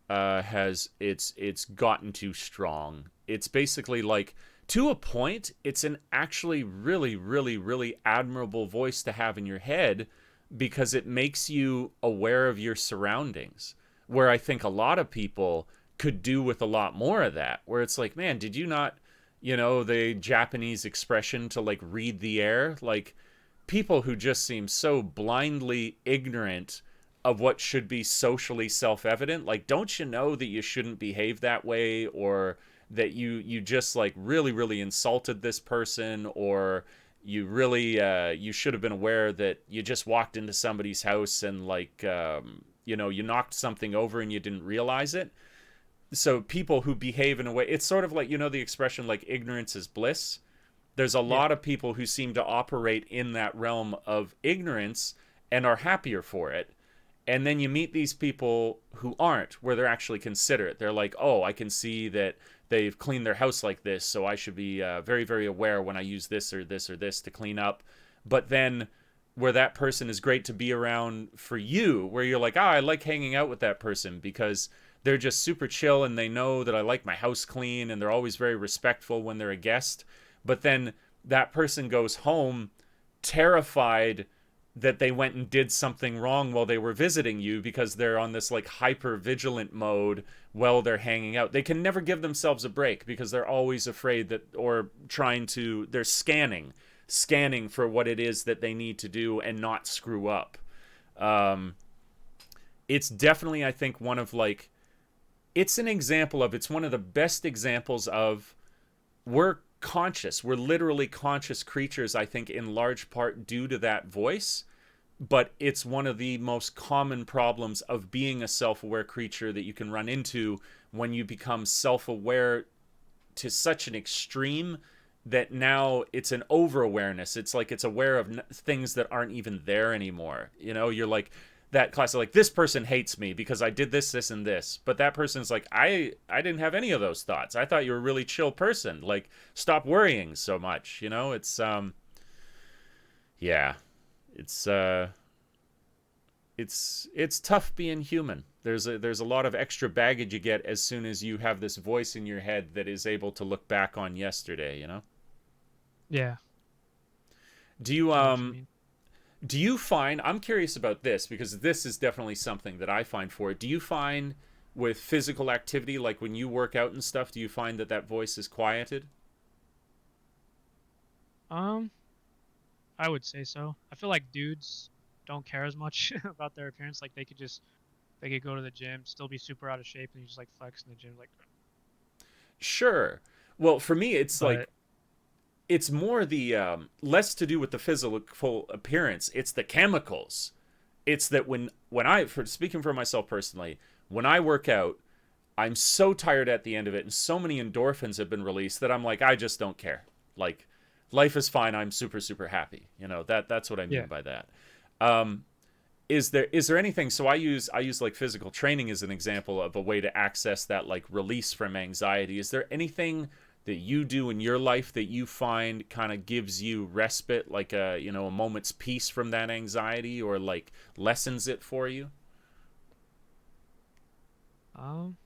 has it's gotten too strong. It's basically like to a point, it's an actually really admirable voice to have in your head because it makes you aware of your surroundings. Where I think a lot of people could do with a lot more of that. Where it's like, man, did you not, the Japanese expression to like read the air? Like people who just seem so blindly ignorant of what should be socially self-evident, like don't you know that you shouldn't behave that way, or that you just like really insulted this person, or you really you should have been aware that you just walked into somebody's house and like you knocked something over and you didn't realize it. So people who behave in a way, it's sort of like the expression like ignorance is bliss. There's a Yeah. lot of people who seem to operate in that realm of ignorance and are happier for it. And then you meet these people who aren't, where they're actually considerate. They're like, oh, I can see that they've cleaned their house like this, so I should be very aware when I use this or this or this to clean up. But then where that person is great to be around for you, where you're like, I like hanging out with that person because they're just super chill and they know that I like my house clean and they're always very respectful when they're a guest. But then that person goes home terrified that they went and did something wrong while they were visiting you because they're on this like hyper vigilant mode while they're hanging out. They can never give themselves a break because they're always afraid that, or trying to, they're scanning for what it is that they need to do and not screw up. Um, it's definitely, I think, one of like, it's an example of, it's one of the best examples of, we're conscious. We're literally conscious creatures, I think, in large part due to that voice. But it's one of the most common problems of being a self-aware creature that you can run into when you become self-aware to such an extreme that now it's an over-awareness. It's like it's aware of things that aren't even there anymore. You know, you're like, that class of like, this person hates me because I did this, this, and this. But that person's like, I didn't have any of those thoughts. I thought you were a really chill person. Like, stop worrying so much. You know, it's yeah, it's it's tough being human. There's a lot of extra baggage you get as soon as you have this voice in your head that is able to look back on yesterday. You know. Yeah. Do you I know what you mean. Do you find, I'm curious about this because this is definitely something that I find for it. Do you find with physical activity, like when you work out and stuff, do you find that that voice is quieted? Um, I would say so. I feel like dudes don't care as much about their appearance. Like they could go to the gym, still be super out of shape, and you just like flex in the gym, like. Sure. Well, for me, it's like, But it's more the less to do with the physical appearance. It's the chemicals. It's that when I, for speaking for myself personally, when I work out, I'm so tired at the end of it, and so many endorphins have been released that I'm like, I just don't care. Like, life is fine. I'm super super happy. You know, that's what I yeah. mean by that. Um, is there anything? So I use like physical training as an example of a way to access that like release from anxiety. Is there anything that you do in your life that you find kind of gives you respite, like a, you know, a moment's peace from that anxiety, or like lessens it for you? Um,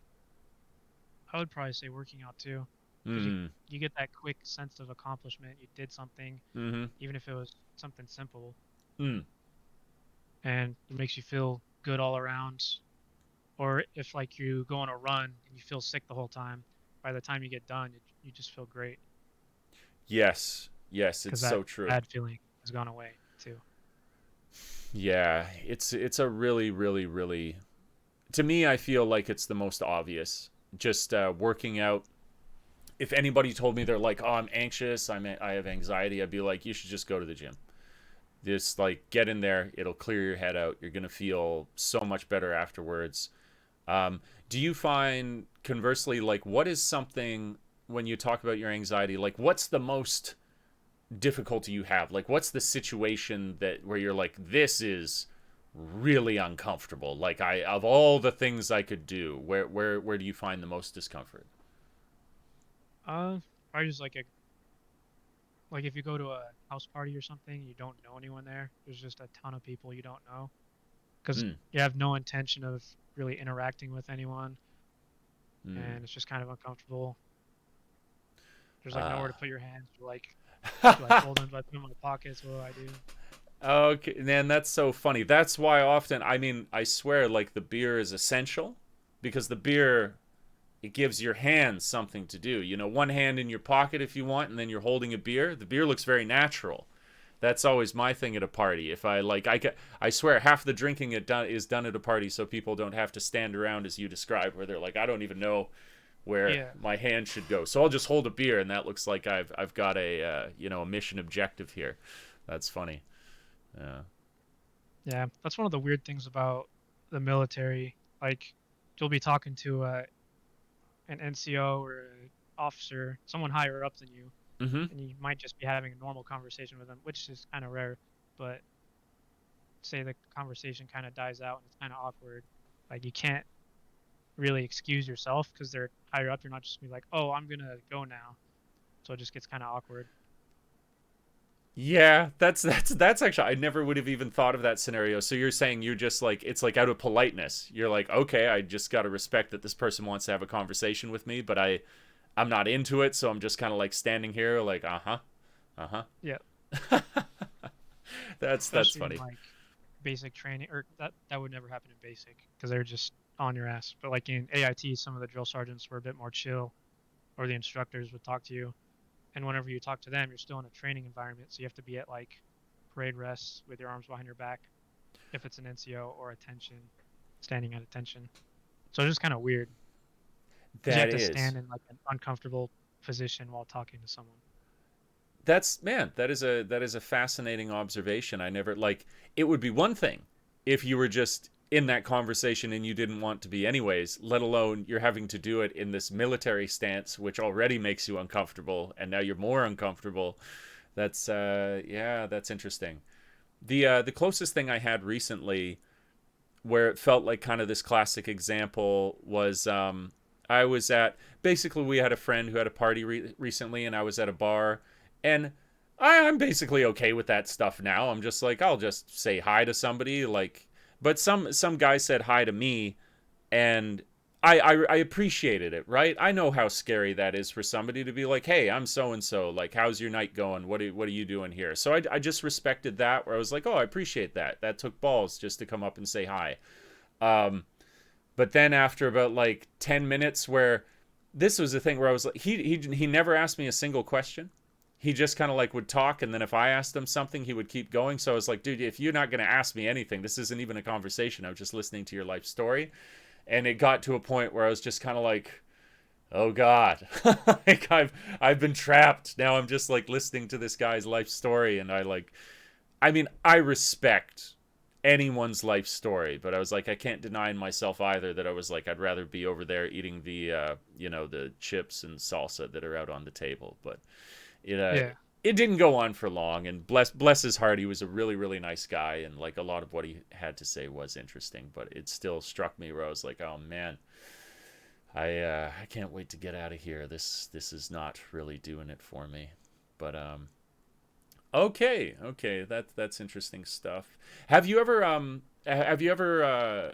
I would probably say working out too, because Hmm. you get that quick sense of accomplishment. You did something, Mm-hmm. even if it was something simple, Mm. and it makes you feel good all around. Or if like you go on a run and you feel sick the whole time, by the time you get done, you just feel great Yes. Yes, it's because that so true. bad feeling has gone away too. Yeah, it's a really really really, to me I feel like it's the most obvious. Just working out. If anybody told me they're like, "Oh, I'm anxious, I have anxiety," I'd be like, "You should just go to the gym. Just like get in there, it'll clear your head out. You're gonna feel so much better afterwards." Do you find conversely, like, what is something when you talk about your anxiety, like, what's the most difficulty you have? Like, what's the situation that where you're like, this is really uncomfortable? Like, I of all the things I could do, where do you find the most discomfort? Probably just like if you go to a house party or something, you don't know anyone there. There's just a ton of people you don't know because Mm, you have no intention of really interacting with anyone, mm. and it's just kind of uncomfortable. There's like Uh, nowhere to put your hands. You're like, hold on, do I put them in my pockets? What do I do? okay, man, that's so funny. That's why often, I mean, I swear, like the beer is essential because the beer, it gives your hands something to do. You know, one hand in your pocket if you want, and then you're holding a beer. The beer looks very natural. That's always my thing at a party. If I like, I swear half the drinking is done at a party, so people don't have to stand around as you described, where they're like, I don't even know where Yeah, my hand should go. So I'll just hold a beer, and that looks like I've got a you know, a mission objective here. That's funny. Yeah. yeah. That's one of the weird things about the military. Like, you'll be talking to an NCO or an officer, someone higher up than you, Mm-hmm. and you might just be having a normal conversation with them, which is kind of rare. But say the conversation kind of dies out and it's kind of awkward. Like you can't really excuse yourself because they're higher up. You're not just gonna be like, "Oh, I'm gonna go now," so it just gets kind of awkward. Yeah, that's actually, I never would have even thought of that scenario. So you're saying you're just like, it's like out of politeness. You're like, okay, I just got to respect that this person wants to have a conversation with me, but I'm not into it, so I'm just kind of like standing here like, uh-huh. Uh-huh. Yeah, That's especially in funny. like basic training, or that would never happen in basic because they're just on your ass. But like in AIT, some of the drill sergeants were a bit more chill, or the instructors would talk to you, and whenever you talk to them, you're still in a training environment, so you have to be at like parade rests with your arms behind your back if it's an NCO, or attention, standing at attention. So it's just kind of weird because you That have to is. stand in like an uncomfortable position while talking to someone. That's man, that is a fascinating observation. I never like it would be one thing if you were just in that conversation and you didn't want to be anyways, let alone you're having to do it in this military stance which already makes you uncomfortable and now you're more uncomfortable. That's yeah, that's interesting. The closest thing I had recently where it felt like kind of this classic example was I was at basically we had a friend who had a party recently and I was at a bar and I'm basically okay with that stuff now. I'm just like I'll just say hi to somebody like but some guy said hi to me and I appreciated it, right? I know how scary that is for somebody to be like, "Hey, I'm so and so. Like, how's your night going? What are you doing here?" So I just respected that. Where I was like, "Oh, I appreciate that. That took balls just to come up and say hi." Um, but then after about like 10 minutes, where this was the thing where I was like, he never asked me a single question. He just kind of like would talk, and then if I asked him something, he would keep going. So I was like, dude, if you're not going to ask me anything, this isn't even a conversation. I'm just listening to your life story. And it got to a point where I was just kind of like, oh god, like I've been trapped. Now I'm just like listening to this guy's life story, and I mean I respect anyone's life story, but I was like I can't deny myself either that I was like I'd rather be over there eating the the chips and salsa that are out on the table. But it Yeah. it didn't go on for long, and bless his heart, he was a really nice guy, and like a lot of what he had to say was interesting, but it still struck me where I was like, oh man, I can't wait to get out of here. This is not really doing it for me. But okay, that's interesting stuff. Have you ever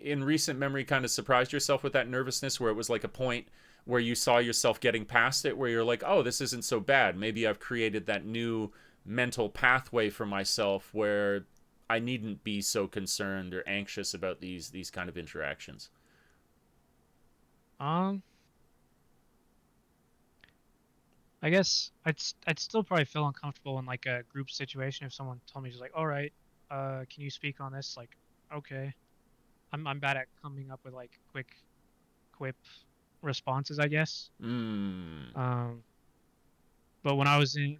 in recent memory kind of surprised yourself with that nervousness where it was like a point where you saw yourself getting past it where you're like, "Oh, this isn't so bad. Maybe I've created that new mental pathway for myself where I needn't be so concerned or anxious about these kind of interactions." Um, I guess I'd still probably feel uncomfortable in like a group situation if someone told me just like, all right, can you speak on this? Like, okay. I'm bad at coming up with like quick quip responses, I guess. Mm. Um, but when I was in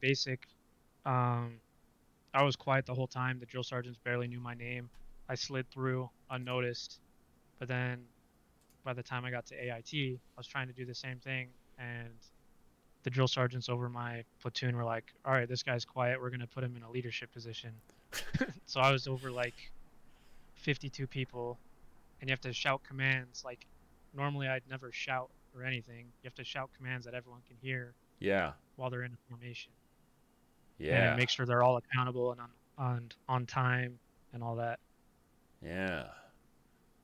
basic, um, I was quiet the whole time. The drill sergeants barely knew my name. I slid through unnoticed. But then by the time I got to AIT, I was trying to do the same thing, and the drill sergeants over my platoon were like, "All right, this guy's quiet. We're gonna put him in a leadership position." So I was over like 52 people, and you have to shout commands. Like normally, I'd never shout or anything. You have to shout commands that everyone can hear Yeah. while they're in a formation, and Yeah. make sure they're all accountable and on time and all that. Yeah.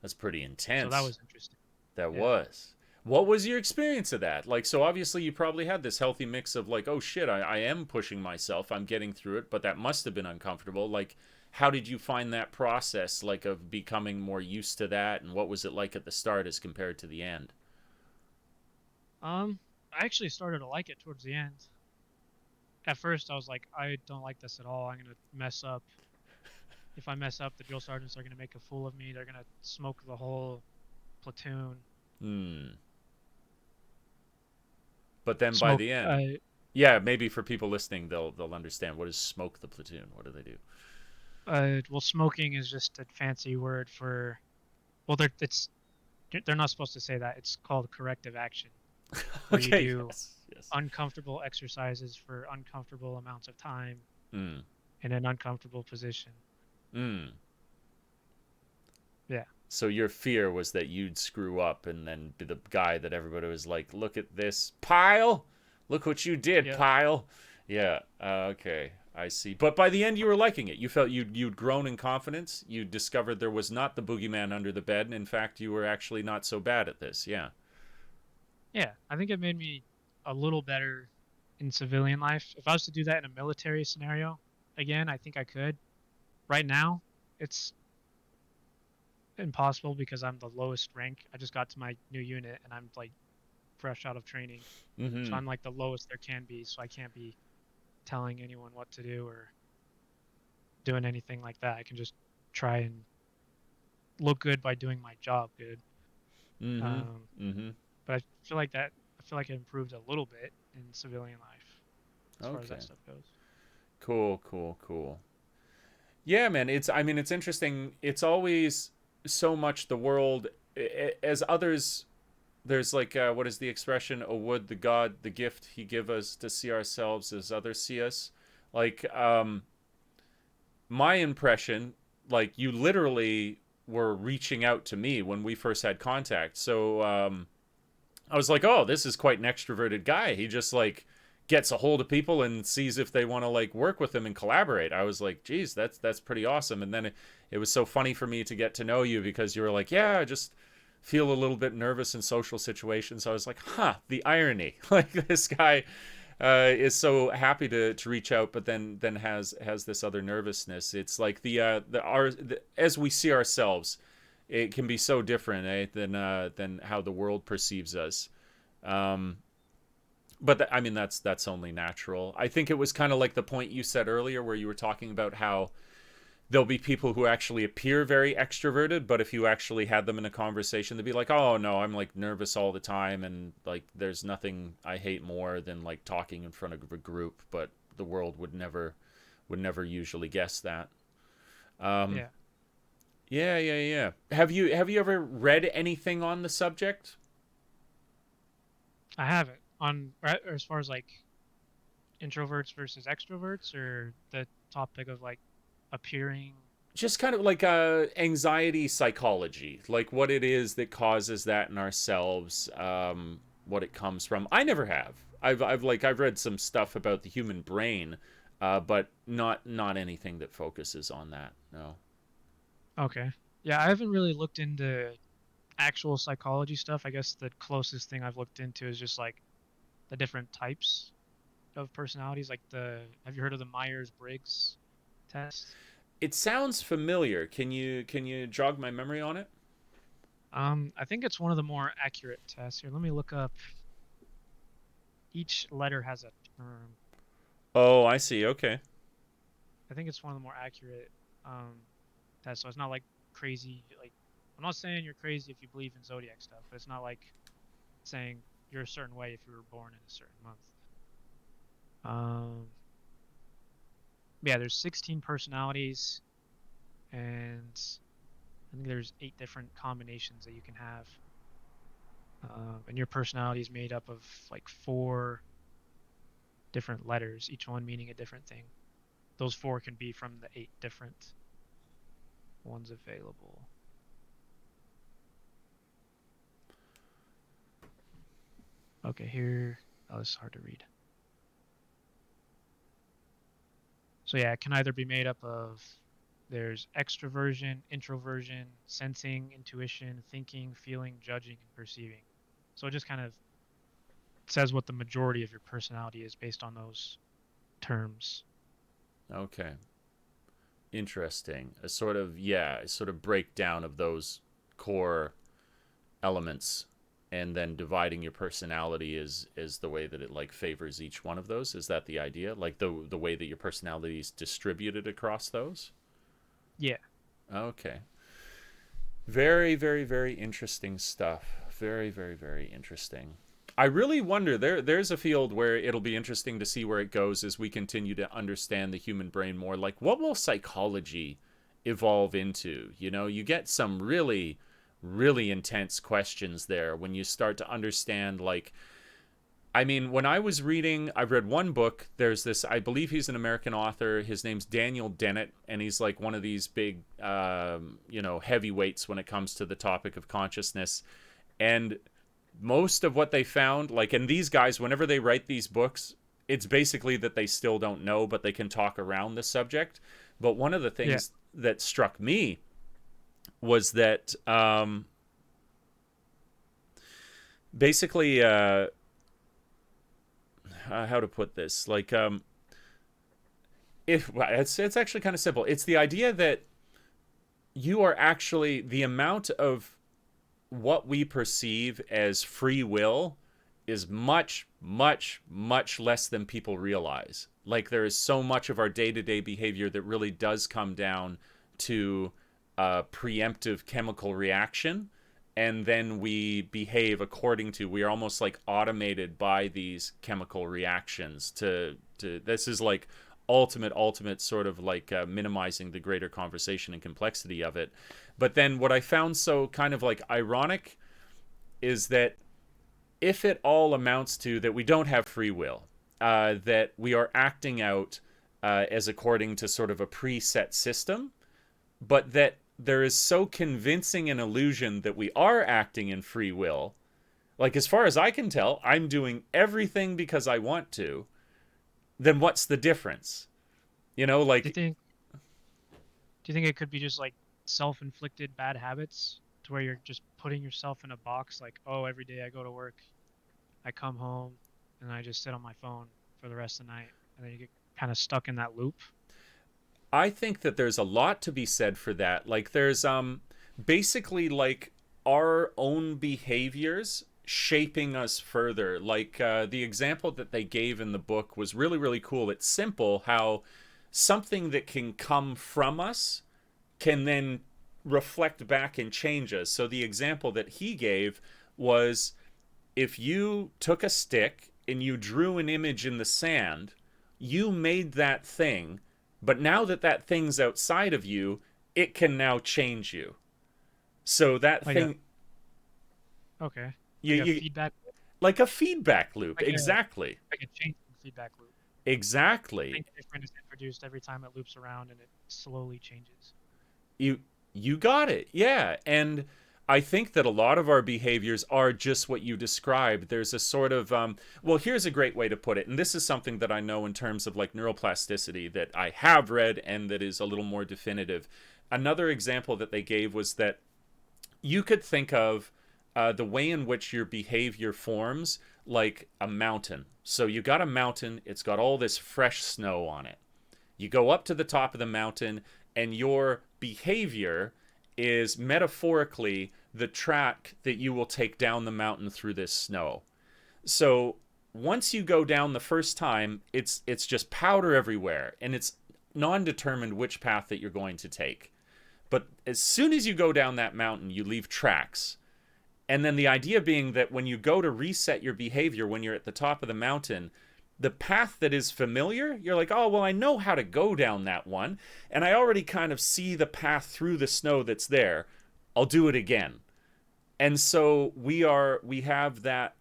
That's pretty So that intense. was interesting. That Yeah. was. What was your experience of that? Like, so obviously you probably had this healthy mix of like, oh shit, I am pushing myself, I'm getting through it, but that must have been uncomfortable. Like, how did you find that process, like, of becoming more used to that, and what was it like at the start as compared to the end? I actually started to like it towards the end. At first, I was like, I don't like this at all. I'm gonna mess up. If I mess up, the drill sergeants are gonna make a fool of me. They're gonna smoke the whole platoon. Hmm. But then by Smoke. the end, yeah, maybe for people listening, they'll understand what is smoke the platoon. What do they do? Well, smoking is just a fancy word for. Well, they're not supposed to say that. It's called corrective action, where you Okay. do Yes. Yes. uncomfortable exercises for uncomfortable amounts of time Hmm. in an uncomfortable position. Hmm. Yeah. So your fear was that you'd screw up and then be the guy that everybody was like, "Look at this pile! Look what you did, Yeah. pile!" Yeah. Okay. I see. But by the end, you were liking it. You felt you'd grown in confidence. You discovered there was not the boogeyman under the bed, and in fact, you were actually not so bad at this. Yeah. Yeah. I think it made me a little better in civilian life. If I was to do that in a military scenario, again, I think I could. Right now, it's impossible because I'm the lowest rank. I just got to my new unit and I'm like fresh out of training. So Mm-hmm. I'm like the lowest there can be, so I can't be telling anyone what to do or doing anything like that. I can just try and look good by doing my job good. Mm-hmm. Um, Mm-hmm. but I feel like it improved a little bit in civilian life as far as that Okay. stuff goes. Cool, cool, cool. Yeah, man, I mean it's interesting. It's always so much the world as others there's like what is the expression? Oh, would the God the gift he give us to see ourselves as others see us? Like my impression, like you literally were reaching out to me when we first had contact. So I was like, oh, this is quite an extroverted guy. He just like gets a hold of people and sees if they want to like work with him and collaborate. I was like, geez, that's pretty awesome. And then it was so funny for me to get to know you because you were like, yeah, I just feel a little bit nervous in social situations. So I was like, huh, the irony. Like this guy is so happy to reach out, but then has this other nervousness. It's like as we see ourselves, it can be so different than how the world perceives us. Um, I mean that's only natural. I think it was kind of like the point you said earlier, where you were talking about how there'll be people who actually appear very extroverted, but if you actually had them in a conversation, they'd be like, "Oh no, I'm like nervous all the time, and like there's nothing I hate more than like talking in front of a group." But the world would never usually guess that. Um, Yeah, yeah, yeah, yeah. Have you ever read anything on the subject? I have it on right, or as far as like introverts versus extroverts, or the topic of like appearing. Just kind of like anxiety psychology, like what it is that causes that in ourselves, what it comes from. I never have. I've read some stuff about the human brain, but not anything that focuses on that. No. Okay. Yeah, I haven't really looked into actual psychology stuff. I guess the closest thing I've looked into is just like the different types of personalities. Like have you heard of the Myers-Briggs test? It sounds familiar. Can you jog my memory on it? I think it's one of the more accurate tests. Here, let me look up. Each letter has a term. Oh, I see. Okay. I think it's one of the more accurate um tests. So it's not like crazy. Like I'm not saying you're crazy if you believe in zodiac stuff, but it's not like saying you're a certain way if you were born in a certain month. Um, yeah, there's 16 personalities, and I think there's 8 different combinations that you can have. And your personality is made up of like 4 different letters, each one meaning a different thing. Those 4 can be from the 8 different ones available. Okay, here. Oh, this is hard to read. So yeah, it can either be made up of there's extroversion, introversion, sensing, intuition, thinking, feeling, judging, and perceiving. So it just kind of says what the majority of your personality is based on those terms. Okay. Interesting. A sort of breakdown of those core elements, and then dividing your personality is the way that it like favors each one of those. Is that the idea? Like the way that your personality is distributed across those? Yeah. Okay. Very, very, very interesting stuff. Very, very, very interesting. I really wonder, there's a field where it'll be interesting to see where it goes as we continue to understand the human brain more. Like what will psychology evolve into? You get some really, really intense questions there when you start to understand, like, I mean, when I read one book. There's this, I believe he's an American author. His name's Daniel Dennett, and he's like one of these big, heavyweights when it comes to the topic of consciousness. And most of what they found, like, and these guys, whenever they write these books, it's basically that they still don't know, but they can talk around the subject. But one of the Yeah. things that struck me was that basically, how to put this, like, It's actually kind of simple. It's the idea that you are actually the amount of what we perceive as free will is much, much, much less than people realize. Like there is so much of our day-to-day behavior that really does come down to preemptive chemical reaction, and then we behave according to. We are almost like automated by these chemical reactions. To this is like ultimate sort of like minimizing the greater conversation and complexity of it. But then what I found so kind of like ironic is that if it all amounts to that we don't have free will, that we are acting out as according to sort of a preset system, but that there is so convincing an illusion that we are acting in free will. Like, as far as I can tell, I'm doing everything because I want to. Then what's the difference? You know, Do you like, think do you think it could be just like self-inflicted bad habits to where you're just putting yourself in a box like, oh, every day I go to work, I come home, and I just sit on my phone for the rest of the night, and then you get kind of stuck in that loop? I think that there's a lot to be said for that. Like, there's basically like our own behaviors shaping us further. Like the example that they gave in the book was really, really cool. It's simple how something that can come from us can then reflect back and change us. So the example that he gave was if you took a stick and you drew an image in the sand, you made that thing, but now that that thing's outside of you, it can now change you. So that Like a thing, okay, you, like a you feedback, like a feedback loop. like a Exactly. like a changing feedback loop. Exactly. Something different is introduced every time it loops around, and it slowly changes. You you got it. Yeah. And I think that a lot of our behaviors are just what you described. There's a sort of well, here's a great way to put it. And this is something that I know in terms of like neuroplasticity that I have read and that is a little more definitive. Another example that they gave was that you could think of the way in which your behavior forms like a mountain. So you got a mountain, it's got all this fresh snow on it. You go up to the top of the mountain, and your behavior is metaphorically the track that you will take down the mountain through this snow. So once you go down the first time, it's just powder everywhere, and it's non-determined which path that you're going to take. But as soon as you go down that mountain, you leave tracks. And then the idea being that when you go to reset your behavior when you're at the top of the mountain, the path that is familiar, you're like, oh, well, I know how to go down that one. And I already kind of see the path through the snow that's there. I'll do it again. And so we have that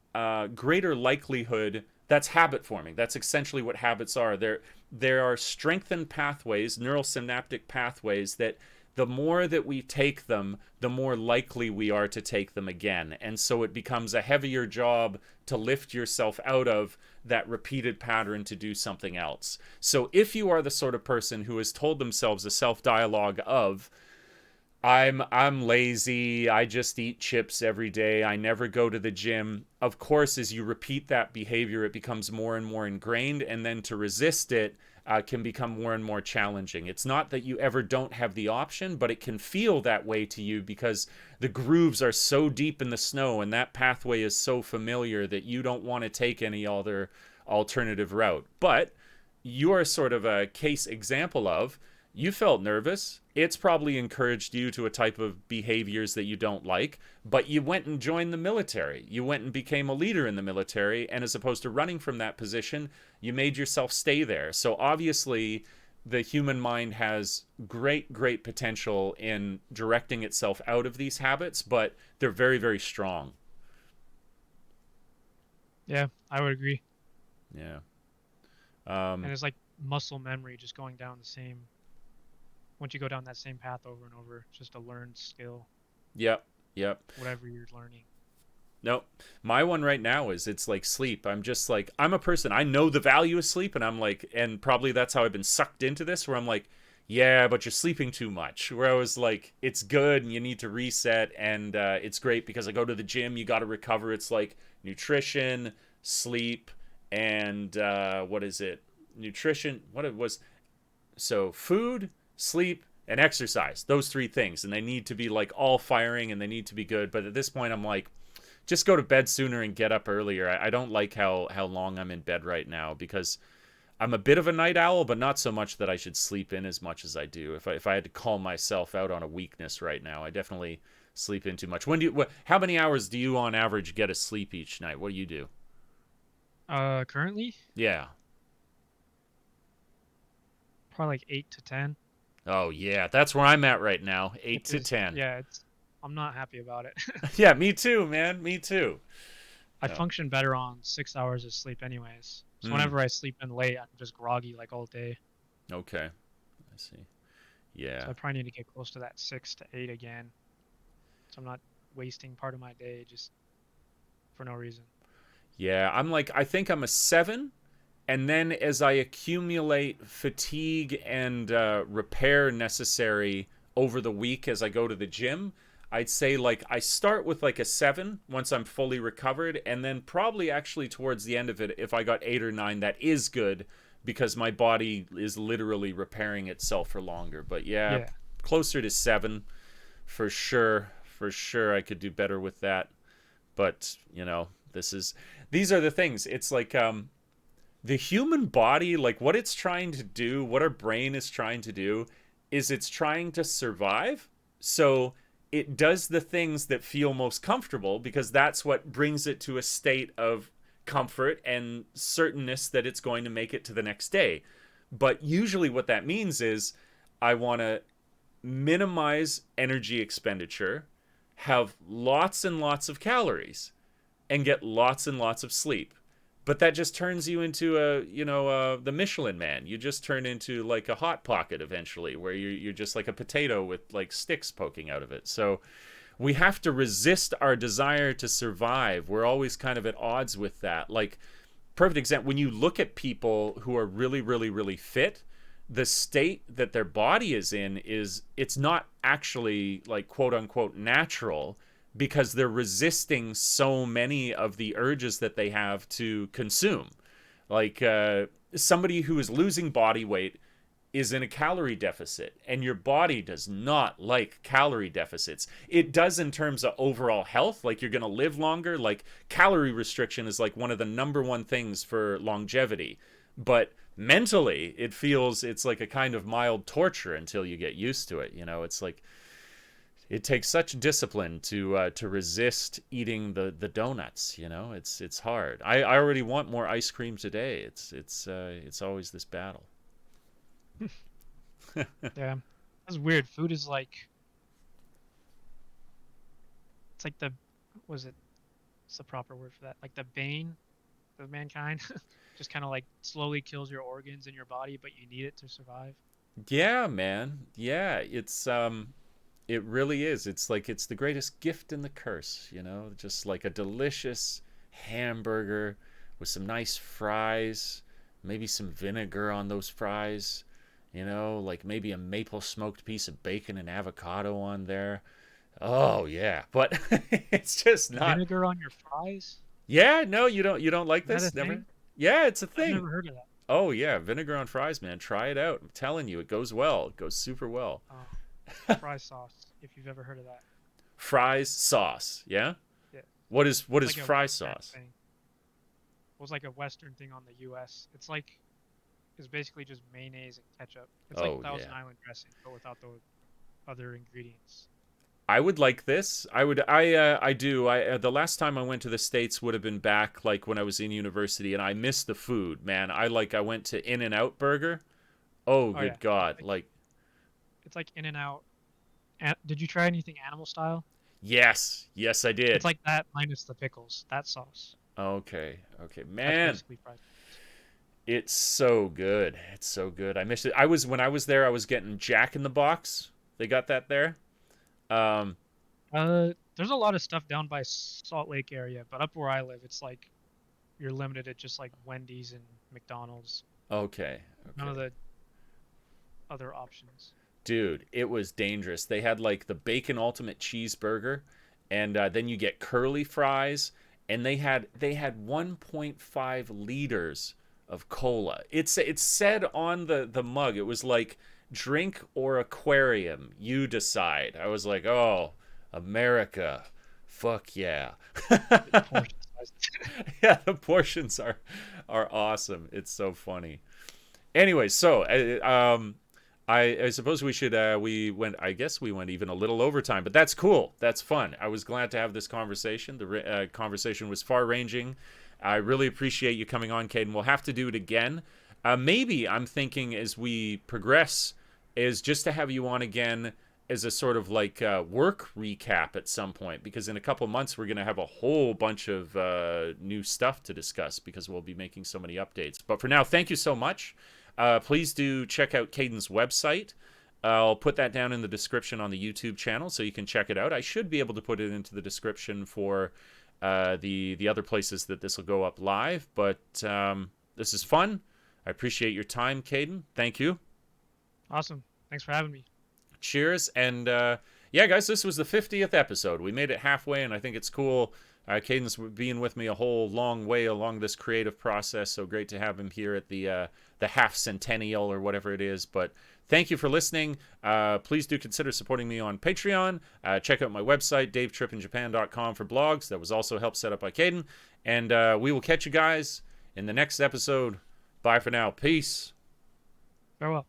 greater likelihood. That's habit forming. That's essentially what habits are. There are strengthened pathways, neural synaptic pathways that the more that we take them, the more likely we are to take them again. And so it becomes a heavier job to lift yourself out of that repeated pattern to do something else. So if you are the sort of person who has told themselves a self-dialogue of, I'm lazy, I just eat chips every day, I never go to the gym. Of course, as you repeat that behavior, it becomes more and more ingrained, and then to resist it can become more and more challenging. It's not that you ever don't have the option, but it can feel that way to you because the grooves are so deep in the snow and that pathway is so familiar that you don't want to take any other alternative route. But you're sort of a case example of you felt nervous. It's probably encouraged you to a type of behaviors that you don't like, but you went and joined the military. You went and became a leader in the military, and as opposed to running from that position, you made yourself stay there. So obviously, the human mind has great potential in directing itself out of these habits, but they're very, very strong. Yeah, I would agree. Yeah. And Um, it's like muscle memory, just going down the same. Once you go down that same path over and over, it's just a learned skill, yep. Yep. whatever you're learning. Nope. My one right now is it's like sleep. I'm just like, I'm a person, I know the value of sleep, and I'm like, and probably that's how I've been sucked into this, where I'm like, yeah, but you're sleeping too much. Where I was like, it's good and you need to reset, and it's great because I go to the gym, you got to recover. It's like nutrition, sleep, and what is it? Nutrition, what it was. So food, sleep, and exercise. Those three things, and they need to be like all firing, and they need to be good. But at this point, I'm like, just go to bed sooner and get up earlier. I don't like how long I'm in bed right now because I'm a bit of a night owl, but not so much that I should sleep in as much as I do. If I had to call myself out on a weakness right now, I definitely sleep in too much. How many hours do you on average get of sleep each night? What do you do? Currently, Yeah. probably like 8 to 10. Oh yeah, that's where I'm at right now. Eight Which to is, ten. yeah, I'm not happy about it. Yeah, me too, man. Me too. I No. function better on 6 hours of sleep anyways. So Hmm. whenever I sleep in late, I'm just groggy like all day. Okay. I see. So Yeah. I probably need to get close to that 6 to 8 again. So I'm not wasting part of my day just for no reason. Yeah. I think I'm a 7. And then as I accumulate fatigue and repair necessary over the week as I go to the gym, I'd say like I start with like a 7 once I'm fully recovered, and then probably actually towards the end of it, if I got 8 or 9, that is good because my body is literally repairing itself for longer. But yeah, Yeah. closer to 7 for sure. For sure, I could do better with that. But these are the things. It's like the human body, like what it's trying to do, what our brain is trying to do, is it's trying to survive. So it does the things that feel most comfortable because that's what brings it to a state of comfort and certainness that it's going to make it to the next day. But usually, what that means is I want to minimize energy expenditure, have lots and lots of calories, and get lots and lots of sleep. But that just turns you into the Michelin Man. You just turn into like a hot pocket eventually, where you're just like a potato with like sticks poking out of it. So we have to resist our desire to survive. We're always kind of at odds with that. Like, perfect example, when you look at people who are really, really, really fit, the state that their body is in is it's not actually like quote unquote natural because they're resisting so many of the urges that they have to consume. Like somebody who is losing body weight is in a calorie deficit, and your body does not like calorie deficits. It does in terms of overall health, like you're going to live longer. Like calorie restriction is like one of the number one things for longevity. But mentally, it's like a kind of mild torture until you get used to it. It's like it takes such discipline to resist eating the donuts. It's hard. I already want more ice cream today. It's always this battle. Yeah. That's weird. Food is like it's like the was it what's the proper word for that? Like the bane of mankind. Just kind of like slowly kills your organs in your body, but you need it to survive. Yeah, man. Yeah, it really is. It's like it's the greatest gift and the curse. Just like a delicious hamburger with some nice fries, maybe some vinegar on those fries, like maybe a maple smoked piece of bacon and avocado on there. Oh yeah, but it's just not. Vinegar on your fries? Yeah, no, you don't like Is that a this? Never? thing? Yeah, it's a I've thing. never heard of that. Oh yeah, vinegar on fries, man. Try it out. I'm telling you, it goes well. It goes super well. Oh, fry sauce, if you've ever heard of that. Fries sauce, yeah? Yeah. What It's is like a fry Western sauce? thing. It was like a Western thing on the US. It's basically just mayonnaise and ketchup. It's like Oh Thousand yeah. Island dressing, but without the other ingredients. I would like this. I do. The last time I went to the States would have been back like when I was in university, and I missed the food, man. I went to In-N-Out Burger. Oh Oh yeah, good God. Like it's like In and Out. Did you try anything animal style? yes. Yes I It's did. like that minus the pickles. That sauce. Okay. Okay. That's Man, basically fried sauce. it's so good. It's so good. I missed it. When I was there, I was getting Jack in the Box. They got that there. Um There's a lot of stuff down by Salt Lake area, but up where I live, it's like you're limited to just like Wendy's and McDonald's. okay. None of Okay. the other options. Dude, it was dangerous. They had like the bacon ultimate cheeseburger, and then you get curly fries, and they had 1.5 liters of cola. It's said on the mug. It was like drink or aquarium, you decide. I was like, oh, America, fuck yeah. The portion size. Yeah, the portions are awesome. It's so funny. Anyway, so I suppose we should I guess we went even a little overtime, but that's cool. That's fun. I was glad to have this conversation. The conversation was far ranging. I really appreciate you coming on, Caden. We'll have to do it again. Maybe I'm thinking as we progress is just to have you on again as a sort of like work recap at some point, because in a couple months we're going to have a whole bunch of new stuff to discuss because we'll be making so many updates. But for now, thank you so much. Please do check out Caden's website. I'll put that down in the description on the YouTube channel so you can check it out. I should be able to put it into the description for the other places that this will go up live. But this is fun. I appreciate your time, Caden. Thank you. Awesome. Thanks for having me. Cheers. And yeah, guys, this was the 50th episode. We made it halfway, and I think it's cool. Caden's being with me a whole long way along this creative process, so great to have him here at the half centennial or whatever it is. But thank you for listening. Please do consider supporting me on Patreon. Check out my website, davetrippinjapan.com, for blogs. That was also helped set up by Caden. And we will catch you guys in the next episode. Bye for now. Peace. Farewell.